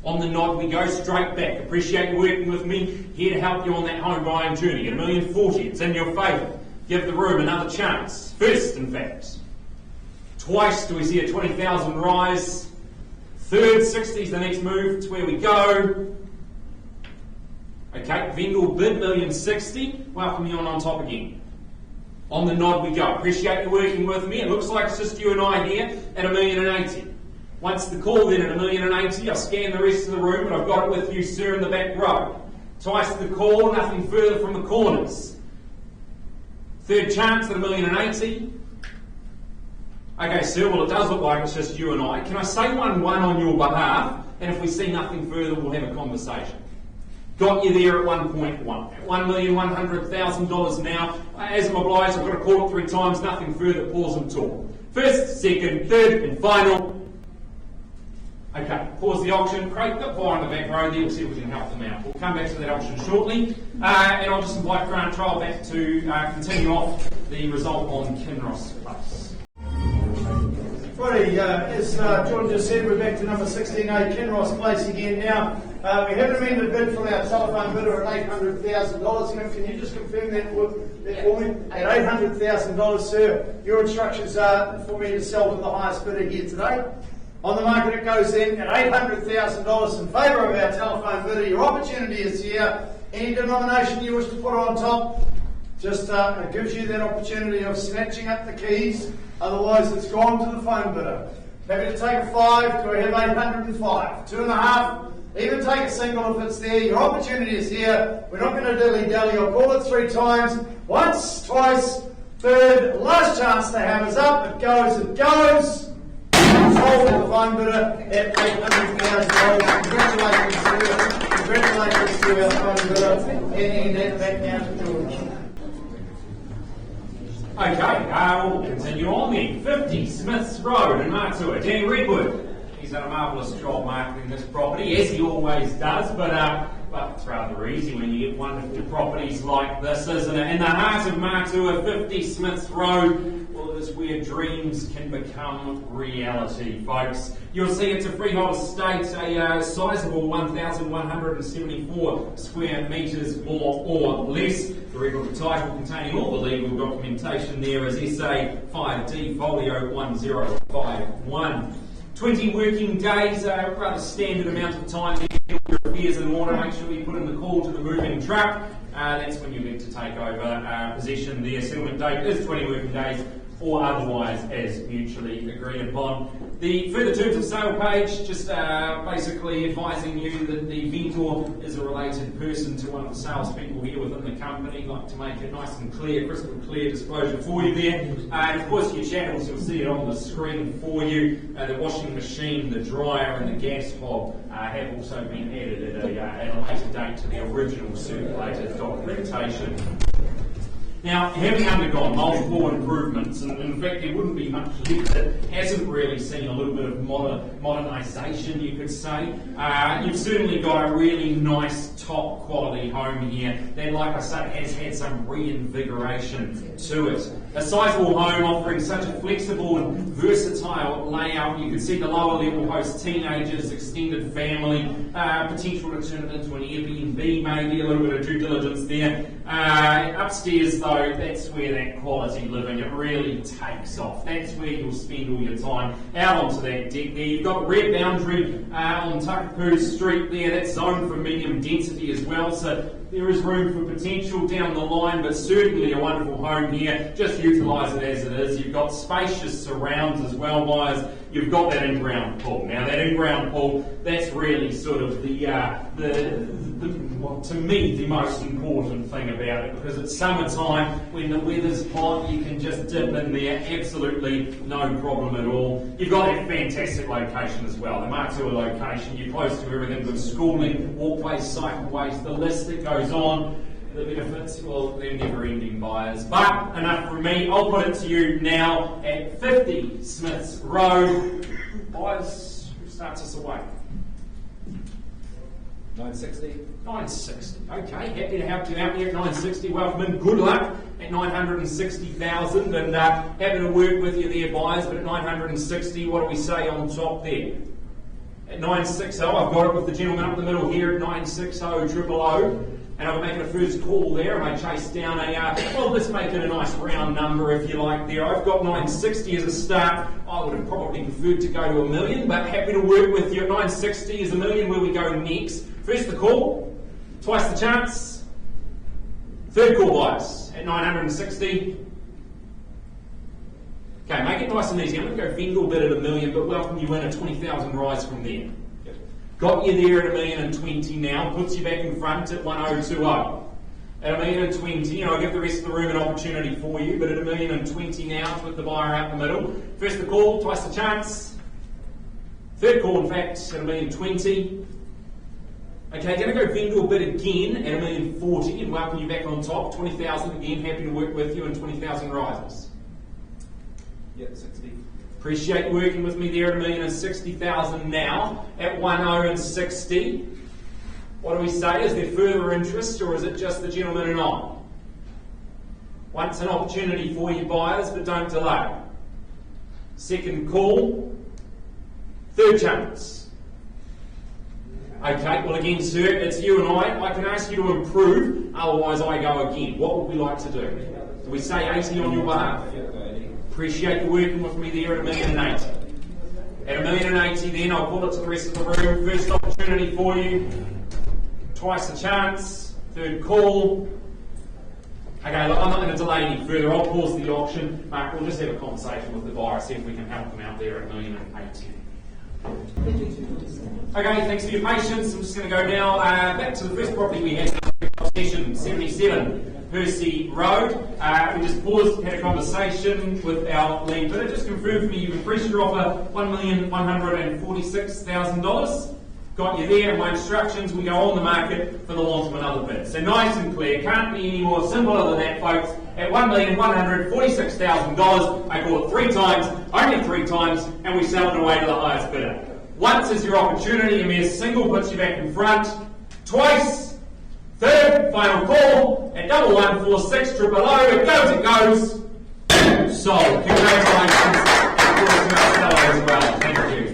[SPEAKER 1] On the nod, we go straight back. Appreciate you working with me. Here to help you on that home buying journey. At $1,040,000, it's in your favour. Give the room another chance. First, in fact. Twice do we see a 20,000 rise. Third, 60 is the next move. It's where we go. Okay, vendor bid, $1,060,000. Welcome you on top again. On the nod we go. Appreciate you working with me. It looks like it's just you and I here at $1,080,000. Once the call then at $1,080,000, I scan the rest of the room, but I've got it with you, sir, in the back row. Twice the call, nothing further from the corners. Third chance at $1,080,000. Okay, sir, well, it does look like it's just you and I. Can I say 1-1 on your behalf? And if we see nothing further, we'll have a conversation. Got you there at 1.1. At $1,100,000 now. As I'm obliged, I've got to call it 3 times, nothing further, pause and talk. First, second, third, and final. Okay, pause the auction. Craig, got fire in the back row there. We'll see if we can help them out. We'll come back to that auction shortly. And I'll just invite Grant Trial back to continue off the result on Kinross Place.
[SPEAKER 6] Righty, as John just said, we're back to number 16A, Kinross Place again now. We have an amended bid from our telephone bidder at $800,000. Can you just confirm that for me? At $800,000, sir, your instructions are for me to sell to the highest bidder here today. On the market it goes then at $800,000 in favour of our telephone bidder. Your opportunity is here. Any denomination you wish to put on top, just gives you that opportunity of snatching up the keys. Otherwise it's gone to the phone bidder. Happy to take a 5, do I have 805? 2.5, even take a single if it's there. Your opportunity is here. We're not going to dilly-dally. I'll call it 3 times. Once, twice, third, last chance to hammer's up. It goes, it goes. Sold to the phone bidder at $800,000. Congratulations to you. Congratulations to our phone bidder. And that back down to George.
[SPEAKER 1] Okay, we'll continue on then. 50 Smiths Road in Matua. Danny Redwood. He's done a marvellous job marketing this property, as he always does, but well, it's rather easy when you get wonderful properties like this, isn't it? In the heart of Matua, 50 Smiths Road, well, it is where dreams can become reality, folks. You'll see it's a freehold estate, a sizable 1,174 square metres, more or less. The record of title containing all the legal documentation there is SA 5D Folio 1051. 20 working days, a rather standard amount of time to get your affairs in order. Make sure you put in the call to the moving truck. That's when you get to take over possession there. Settlement date is 20 working days or otherwise as mutually agreed upon. The further terms of sale page, just basically advising you that the vendor is a related person to one of the salespeople here within the company. Like to make it nice and clear, crystal clear disclosure for you there. And of course your channels, you'll see it on the screen for you. The washing machine, the dryer and the gas hob have also been added at a later date to the original circulated documentation. Now, having undergone multiple improvements, and in fact there wouldn't be much left that hasn't really seen a little bit of modernisation, you could say. You've certainly got a really nice top quality home here that, like I say, has had some reinvigoration to it. A sizable home offering such a flexible and versatile layout. You can see the lower level hosts teenagers, extended family, potential to turn it into an Airbnb maybe, a little bit of due diligence there. Upstairs though, that's where that quality living, it really takes off. That's where you'll spend all your time, out onto that deck there. You've got a red boundary on Takapū Street there, that's zoned for medium density as well, so there is room for potential down the line, but certainly a wonderful home here. Just utilise it as it is. You've got spacious surrounds as well, buyers. You've got that in-ground pool. Now that in-ground pool, that's really sort of well, to me, the most important thing about it, because it's summertime, when the weather's hot, you can just dip in there, absolutely no problem at all. You've got that fantastic location as well, the Matua location. You're close to everything, with schooling, walkways, cycleways, the list that goes on. The benefits, well, they're never-ending, buyers. But enough from me. I'll put it to you now at 50 Smiths Road. Buyers, who starts us away?
[SPEAKER 7] 960.
[SPEAKER 1] 960. Okay, happy to help you out here at 960. Welcome in. Good luck at 960,000, and happy to work with you there, buyers. But at 960, what do we say on top there? At 960, I've got it with the gentleman up the middle here at 960 000. And I'm making a first call there, and I chase down well, let's make it a nice round number if you like there. I've got 960 as a start. I would have probably preferred to go to $1 million, but happy to work with you at 960 is $1 million. Where we go next? First the call, twice the chance. Third call, buyers at 960. Okay, make it nice and easy. I'm going to go vendor bid at $1 million, but welcome you in a 20,000 rise from there. Got you there at $1,020,000 now, puts you back in front at 1020. At $1,020,000, I'll give the rest of the room an opportunity for you, but at $1,020,000 now, with the buyer out the middle. First the call, twice the chance. Third call, in fact, at $1,020,000. Okay, going to go vendor bid again at $1,040,000 and welcome you back on top. 20,000 again, happy to work with you, and 20,000 rises.
[SPEAKER 7] Yeah, 60.
[SPEAKER 1] Appreciate you working with me there at $1,060,000 now at 1060. What do we say? Is there further interest, or is it just the gentleman and I? Once an opportunity for you, buyers, but don't delay. Second call. Third chance. Okay, well again, sir, it's you and I can ask you to improve, otherwise I go again. What would we like to do? Do we say 80 on your behalf? Appreciate you working with me there at $1,080,000. At $1,080,000 then, I'll pull it to the rest of the room. First opportunity for you. Twice the chance. Third call. Okay, look, I'm not going to delay any further. I'll pause the auction. Mark, we'll just have a conversation with the buyer, see if we can help them out there at $1,080,000. Okay, thanks for your patience. I'm just going to go now back to the first property we had in session, 77 Percy Road. We just paused, had a conversation with our lead bidder. Just confirmed for me you've increased your offer $1,146,000. Got you there. My instructions, we go on the market for the launch of another bid. So nice and clear, can't be any more simpler than that, folks. At $1,146,000, I call it 3 times, only 3 times, and we sell it away to the highest bidder. Once is your opportunity, a mere single puts you back in front. Twice, third, final call, at 1146 triple O, it goes. So, congratulations. As well. Thank you.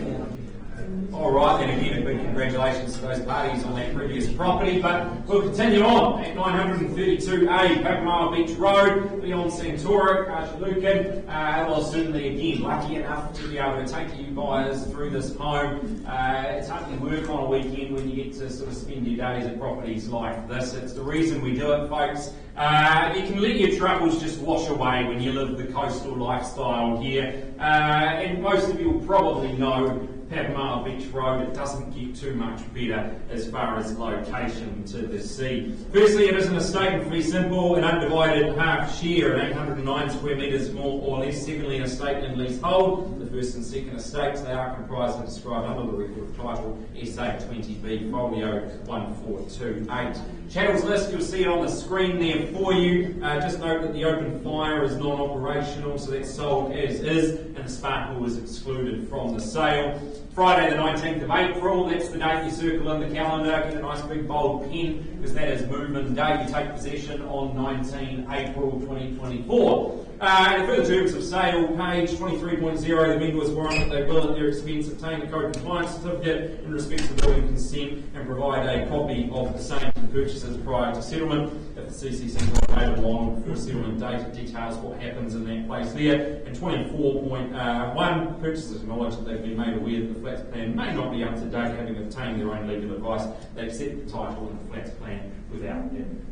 [SPEAKER 1] Alright, and again, a big congratulations to those parties on that previous property, but we'll continue on at 932A, Whakamarama Beach Road, beyond Santora, Archalucan. Well, certainly, again, lucky enough to be able to take you buyers through this home. It's hardly work on a weekend when you get to sort of spend your days at properties like this. It's the reason we do it, folks. You can let your troubles just wash away when you live the coastal lifestyle here. And most of you will probably know Whakamarama Beach Road, it doesn't get too much better as far as location to the sea. Firstly, it is an estate and fee simple, an undivided half share at 809 square metres more or less. Secondly, an estate and leasehold. The first and second estates, they are comprised and described under the record of title SA 20B folio 1428. Channels list, you'll see it on the screen there for you. Just note that the open fire is non-operational, so that's sold as is, and the sparkle is excluded from the sale. Friday the 19th of April, that's the date you circle in the calendar. Get a nice big bold pen, because that is movement day. You take possession on 19 April 2024. In further terms of sale, page 23.0, the vendors warrant that they will at their expense obtain a code compliance certificate in respect to building consent and provide a copy of the same to purchasers prior to settlement. If the CCC is not available on before settlement date, it details what happens in that place there. And 24.1, purchasers acknowledge that they've been made aware that the flats plan may not be up to date, having obtained their own legal advice. They accept the title and the flats plan without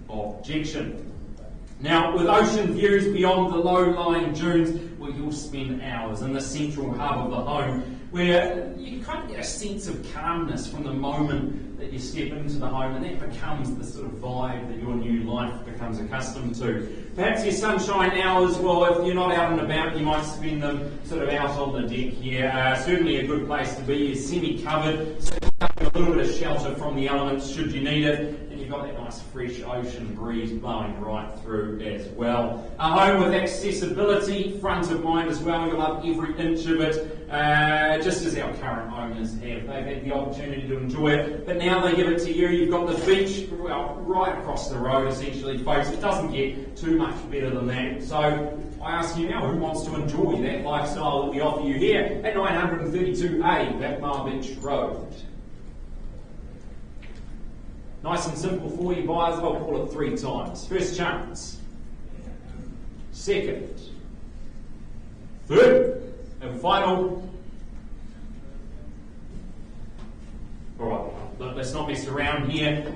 [SPEAKER 1] objection. Now, with ocean views beyond the low-lying dunes, where you'll spend hours in the central hub of the home, where you kind of get a sense of calmness from the moment that you step into the home, and that becomes the sort of vibe that your new life becomes accustomed to. Perhaps your sunshine hours, well, if you're not out and about, you might spend them sort of out on the deck here. Certainly a good place to be. You're semi-covered, so a little bit of shelter from the elements should you need it. You've got that nice fresh ocean breeze blowing right through as well. A home with accessibility front of mind as well. You'll love every inch of it, just as our current owners have. They've had the opportunity to enjoy it, but now they give it to you. You've got the beach right across the road, essentially, folks. It doesn't get too much better than that. So I ask you now, who wants to enjoy that lifestyle that we offer you here at 932A, Whakamarama Beach Road? Nice and simple for you buyers, I'll call it 3 times. First chance, second, third, and final. Alright, let's not mess around here.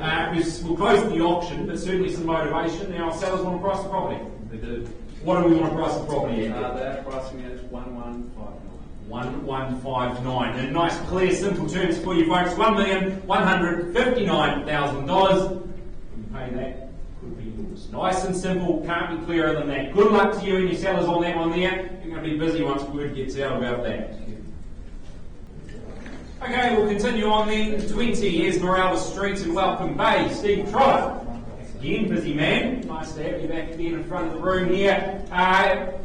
[SPEAKER 1] We'll close the auction, but certainly some motivation. Now, sellers want to price the property. They do. What do we want to price the property at?
[SPEAKER 7] They're pricing it at 1159.
[SPEAKER 1] 1159. And nice, clear, simple terms for you folks. $1,159,000. When you pay that, could be yours. Nice and simple, can't be clearer than that. Good luck to you and your sellers on that one there. You're going to be busy once word gets out about that. Okay, we'll continue on then. 20 Esmeralda Street in Welcome Bay. Steve Trotter. Again, busy man. Nice to have you back again in front of the room here.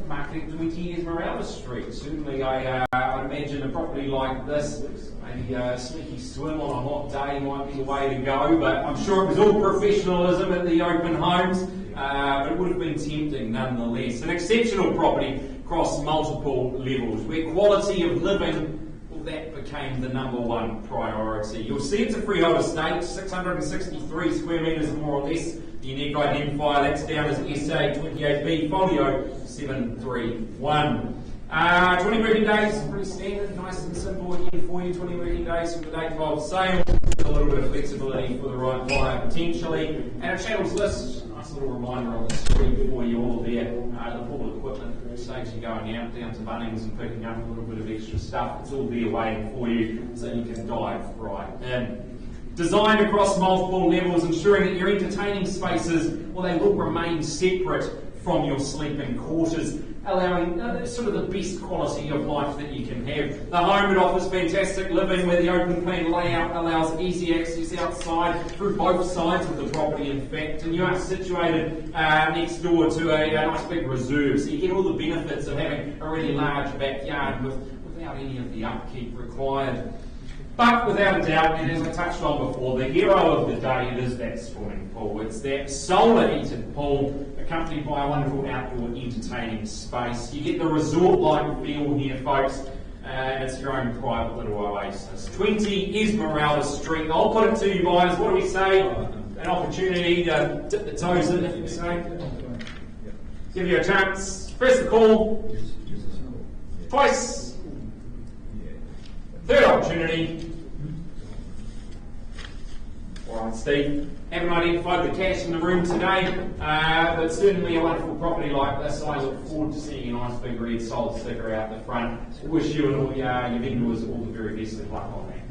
[SPEAKER 1] Marketing 20 Esmeralda Street. Certainly, I'd imagine a property like this, maybe a sneaky swim on a hot day might be the way to go, but I'm sure it was all professionalism at the open homes, but it would have been tempting nonetheless. An exceptional property across multiple levels, where quality of living, well, that became the #1 priority. You'll see it's a freehold estate, 663 square metres more or less. The unique identifier, that's down as SA 28B folio 731. 20 working days, pretty standard, nice and simple again for you. 20 working days from the date of sale. A little bit of flexibility for the right buyer potentially. And a channels list, nice little reminder on the screen for you all there. The full equipment saves you going out down to Bunnings and picking up a little bit of extra stuff. It's all there waiting for you so you can dive right in. Designed across multiple levels, ensuring that your entertaining spaces, well, they will remain separate from your sleeping quarters, allowing sort of the best quality of life that you can have. The home, it offers fantastic living where the open plan layout allows easy access outside through both sides of the property, in fact, and you are situated next door to a nice big reserve, so you get all the benefits of having a really large backyard without any of the upkeep required. But without a doubt, and as I touched on before, the hero of the day, it is that swimming pool. It's that solar heated pool accompanied by a wonderful outdoor entertaining space. You get the resort-like feel here, folks. It's your own private little oasis. 20 Esmeralda Street. I'll put it to you guys. What do we say? An opportunity to dip the toes in, if you say. Give you a chance. Press the call. Twice. Third opportunity. Alright, Steve. Haven't identified the cash in the room today, but certainly a wonderful property like this. I look forward to seeing a nice big red sold sticker out the front. Wish you and all your vendors all the very best of luck on that.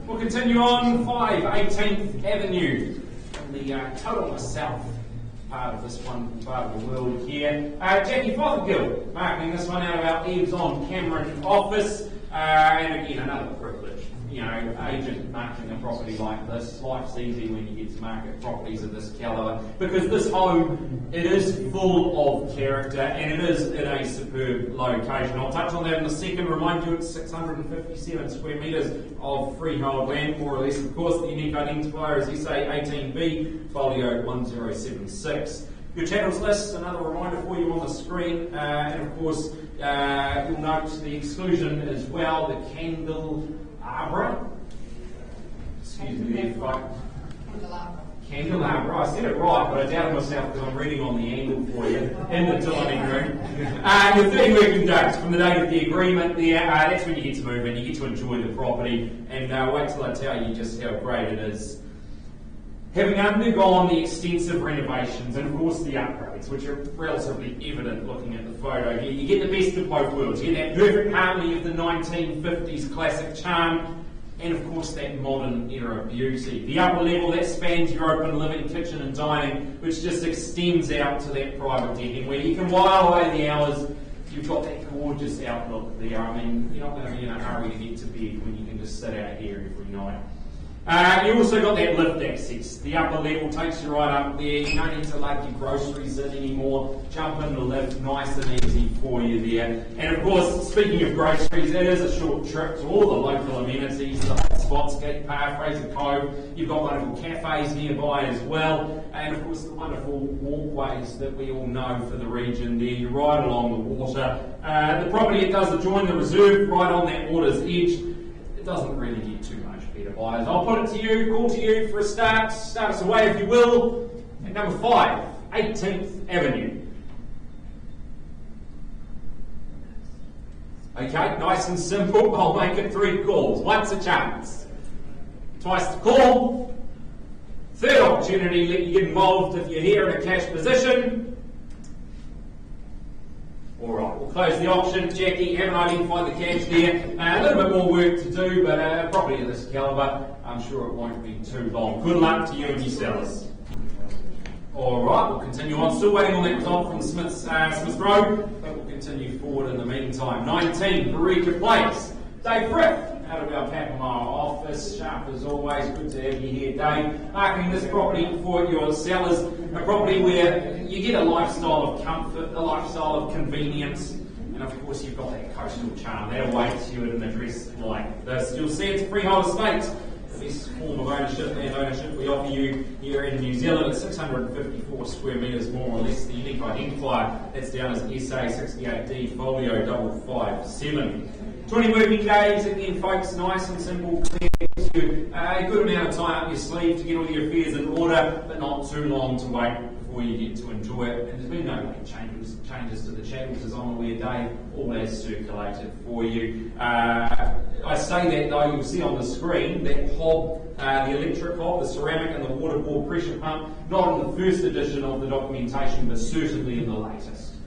[SPEAKER 1] We'll continue on 5 18th Avenue in the Tauranga South part of this one part of the world here. Jackie Fothergill marketing this one out of our EVES on Cameron office, and again another privilege. You know, agent marketing a property like this. Life's easy when you get to market properties of this calibre, because this home, it is full of character and it is in a superb location. I'll touch on that in a second. Remind you, it's 657 square metres of freehold land, more or less. Of course, the unique identifier is SA18B, folio 1076. Your channels list, another reminder for you on the screen, and of course, you'll note the exclusion as well, the candelabra. Excuse me there, folks. Candelabra. I said it right, but I doubted myself because I'm reading on the angle for you in the dining room. Your 30 working days from the date of the agreement there, that's when you get to move in, you get to enjoy the property, and wait till I tell you just how great it is. Having undergone the extensive renovations and of course the upgrades, which are relatively evident looking at the photo here, you get the best of both worlds. You get that perfect harmony of the 1950s classic charm and of course that modern era beauty. The upper level, that spans your open living, kitchen and dining, which just extends out to that private decking where you can while away the hours. You've got that gorgeous outlook there. I mean, you're not going to be in a hurry to get to bed when you can just sit out here every night. You also got that lift access. The upper level takes you right up there. You don't need to lug your groceries in anymore. Jump in the lift, nice and easy for you there. And of course, speaking of groceries, it is a short trip to all the local amenities, the hot spots, Gate Park, Fraser Cove. You've got wonderful cafes nearby as well. And of course, the wonderful walkways that we all know for the region there. You're right along the water. The property, it does adjoin the reserve right on that water's edge. It doesn't really get too much better, buyers. I'll put it to you, call to you for a start. Start us away if you will. At number 5, 18th Avenue. Okay, nice and simple. I'll make it 3 calls. Once a chance. Twice the call. Third opportunity, let you get involved if you're here in a cash position. Alright, we'll close the auction. Jackie, haven't identified the cash there. A little bit more work to do, but property of this calibre, I'm sure it won't be too long. Good luck to you and your sellers. Alright, we'll continue on. Still waiting on that result from Smith Road, but we'll continue forward in the meantime. 19, Eureka Place. Dave Frith, out of our Whakamarama office. Sharp as always, good to have you here, Dave. Marketing this property for your sellers, a property where you get a lifestyle of comfort, a lifestyle of convenience, and of course you've got that coastal charm that awaits you at an address like this. You'll see it's a freehold estate, the best form of ownership and ownership we offer you here in New Zealand. It's 654 square metres more or less. The unique identifier, that's down as SA68D folio 557. 20 working days, again folks, nice and simple, clear, gives you a good amount of time up your sleeve to get all your affairs in order, but not too long to wait before you get to enjoy it. And there's been no changes to the channels, as I'm aware, Dave, all as circulated for you. I say that though, you'll see on the screen that hob, the electric hob, the ceramic and the water bore pressure pump, not in the first edition of the documentation, but certainly in the latest.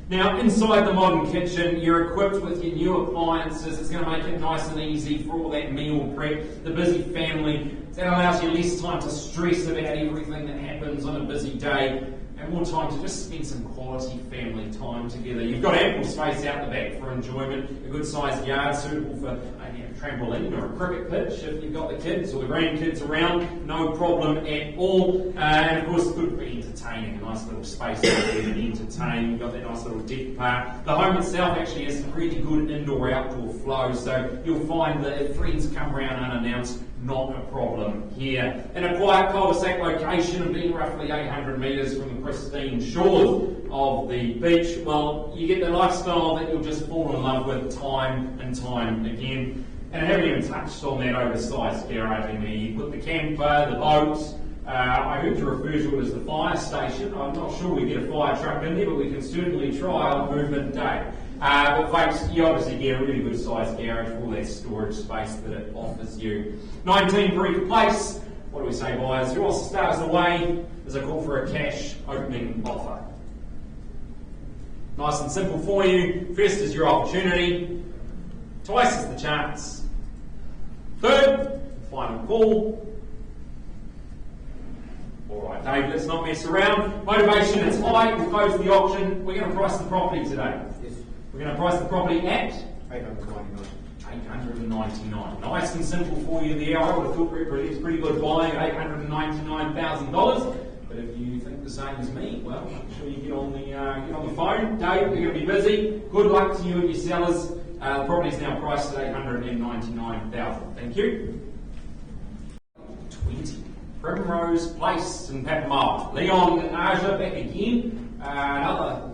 [SPEAKER 1] Now, inside the modern kitchen, you're equipped with your new appliances. It's going to make it nice and easy for all that meal prep, the busy family. That allows you less time to stress about everything that happens on a busy day. and more time to just spend some quality family time together. You've got ample space out the back for enjoyment, a good sized yard suitable for maybe a trampoline or a cricket pitch if you've got the kids or the grandkids around, no problem at all. And of course, good for entertaining, a nice little space out there to entertain. You've got that nice little deck park. The home itself actually has some really good indoor-outdoor flow, so you'll find that if friends come around unannounced, not a problem here. In a quiet cul-de-sac location and being roughly 800 metres from the pristine shores of the beach, well, you get the lifestyle that you'll just fall in love with time and time again. And I haven't even touched on that oversized garage in there. You put the camper, the boat, I heard you refer to it as the fire station. I'm not sure we get a fire truck in there, but we can certainly try on movement day. But folks, you obviously get a really good sized garage for all that storage space that it offers you. 19 Brief Place. What do we say, buyers? Who wants to start us away? There's a call for a cash opening offer. Nice and simple for you. First is your opportunity. Twice is the chance. Third, final call. Alright, Dave, let's not mess around. Motivation is high. We'll close the auction. We're going to price the property today.
[SPEAKER 6] Yes.
[SPEAKER 1] We're going to price the property at
[SPEAKER 6] 899.
[SPEAKER 1] 899. Nice and simple for you there. I would have thought it's pretty good buying at $899,000. But if you think the same as me, well, make sure you get on the phone. Dave, you're going to be busy. Good luck to you and your sellers. The property is now priced at $899,000. Thank you. 20. Primrose Place in Whakamarama. Leon and Aja back again. Another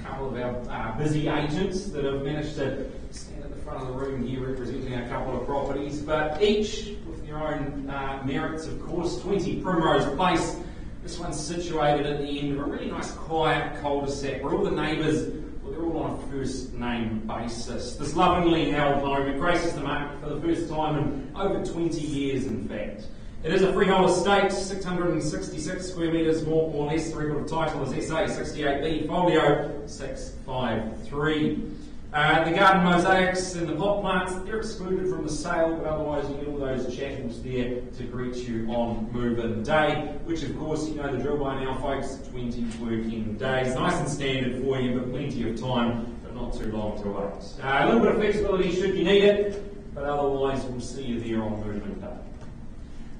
[SPEAKER 1] couple of our busy agents that have managed to stand at the front of the room here representing a couple of properties, but each with their own merits, of course. 20 Primrose Place. This one's situated at the end of a really nice quiet cul-de-sac where all the neighbours, well, they're all on a first name basis. This lovingly held home, it graces the market for the first time in over 20 years, in fact. It is a freehold estate, 666 square metres more or less. The record of title is SA 68B, folio 653. The garden mosaics and the pot plants, they're excluded from the sale, but otherwise you get all those chattels there to greet you on move-in day, which of course, you know the drill by now, folks, 20 working days. Nice and standard for you, but plenty of time, but not too long to wait. A little bit of flexibility should you need it, but otherwise we'll see you there on move-in day.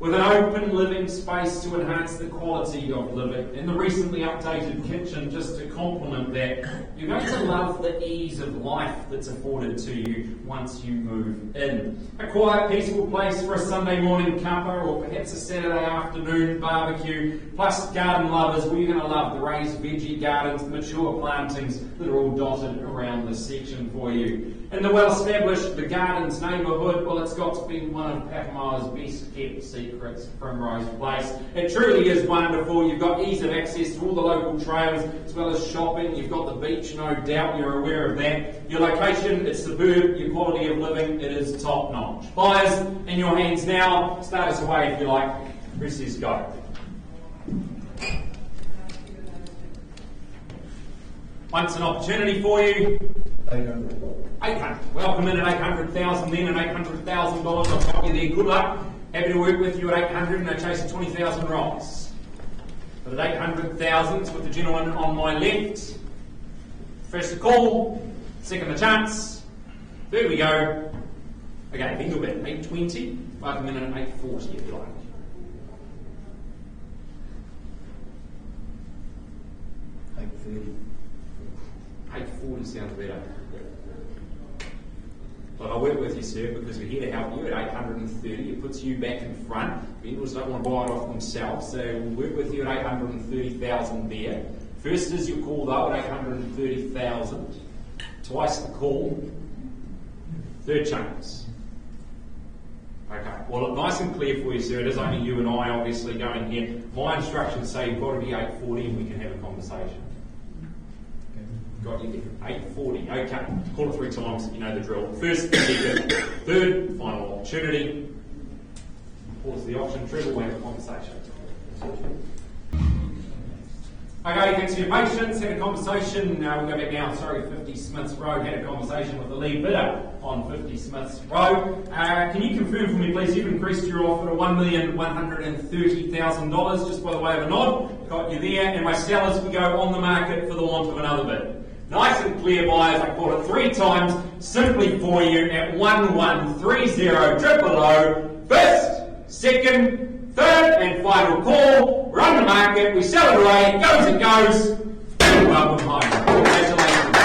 [SPEAKER 1] With an open living space to enhance the quality of living, and the recently updated kitchen just to complement that, you're going to love the ease of life that's afforded to you once you move in. A quiet, peaceful place for a Sunday morning cuppa or perhaps a Saturday afternoon barbecue, plus garden lovers, well, you're going to love the raised veggie gardens, the mature plantings that are all dotted around this section for you. In the well-established The Gardens neighbourhood, well, it's got to be one of Whakamara's best-kept secrets, Primrose Place. It truly is wonderful. You've got ease of access to all the local trails, as well as shopping. You've got the beach, no doubt, you're aware of that. Your location, it's superb. Your quality of living, it is top-notch. Buyers, in your hands now. Start us away if you like. Press this go. Once an opportunity for you. 800. Welcome in at 800,000 then, and $800,000 I'll tell you there. Good luck. Happy to work with you at 800 and I chase 20,000 rocks. But at 800,000 with the gentleman on my left. First the call, second the chance. There we go. Okay, then you'll bet 820. Welcome in at 840 if you like.
[SPEAKER 6] 830.
[SPEAKER 1] 840 sounds better. But I'll work with you, sir, because we're here to help you at 830. It puts you back in front. Vendors don't want to buy it off themselves, so we'll work with you at 830,000 there. First is your call though at 830,000. Twice the call. Third chance. Okay, well, look, nice and clear for you, sir. It is only you and I obviously going here. My instructions say you've got to be 840 and we can have a conversation. Got you there. 840. Okay. Call it 3 times. You know the drill. First, second, third, final opportunity. Pause the auction. Treble. We'll have a conversation. Okay, thanks for your patience. Had a conversation, we'll go back now, 50 Smiths Road. Had a conversation with the lead bidder on 50 Smiths Road. Can you confirm for me, please, you've increased your offer to $1,130,000, just by the way of a nod. Got you there, and my sellers will go on the market for the want of another bid. Nice and clear, buyers. I called it 3 times, simply for you at 1130 first, second, third and final call. We're on the market, we sell it away, it goes, welcome home. Congratulations.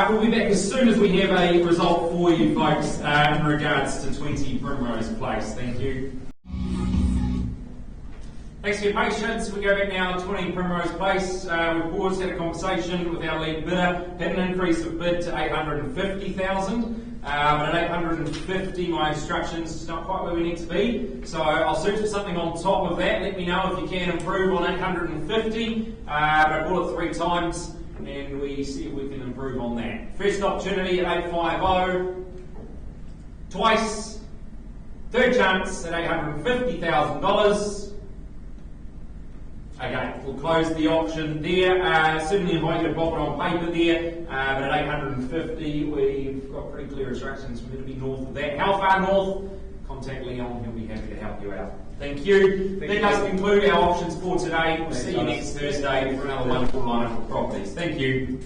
[SPEAKER 1] We'll be back as soon as we have a result for you folks in regards to 20 Primrose Place. Thank you. Thanks for your patience. We go back now to 20 Primrose Place. We paused, had a conversation with our lead bidder, had an increase of bid to $850,000. But at 850, my instructions is not quite where we need to be. So I'll search for something on top of that. Let me know if you can improve on 850. But I bought it 3 times, and we see if we can improve on that. First opportunity at 850. Twice. Third chance at $850,000. Okay, we'll close the auction there. Certainly invite you to pop it on paper there, but at 850 we've got pretty clear instructions for me to be north of that. How far north? Contact Leon, he'll be happy to help you out. Thank you. That does conclude our options for today. We'll see you next Thursday for another wonderful lineup of properties. Thank you.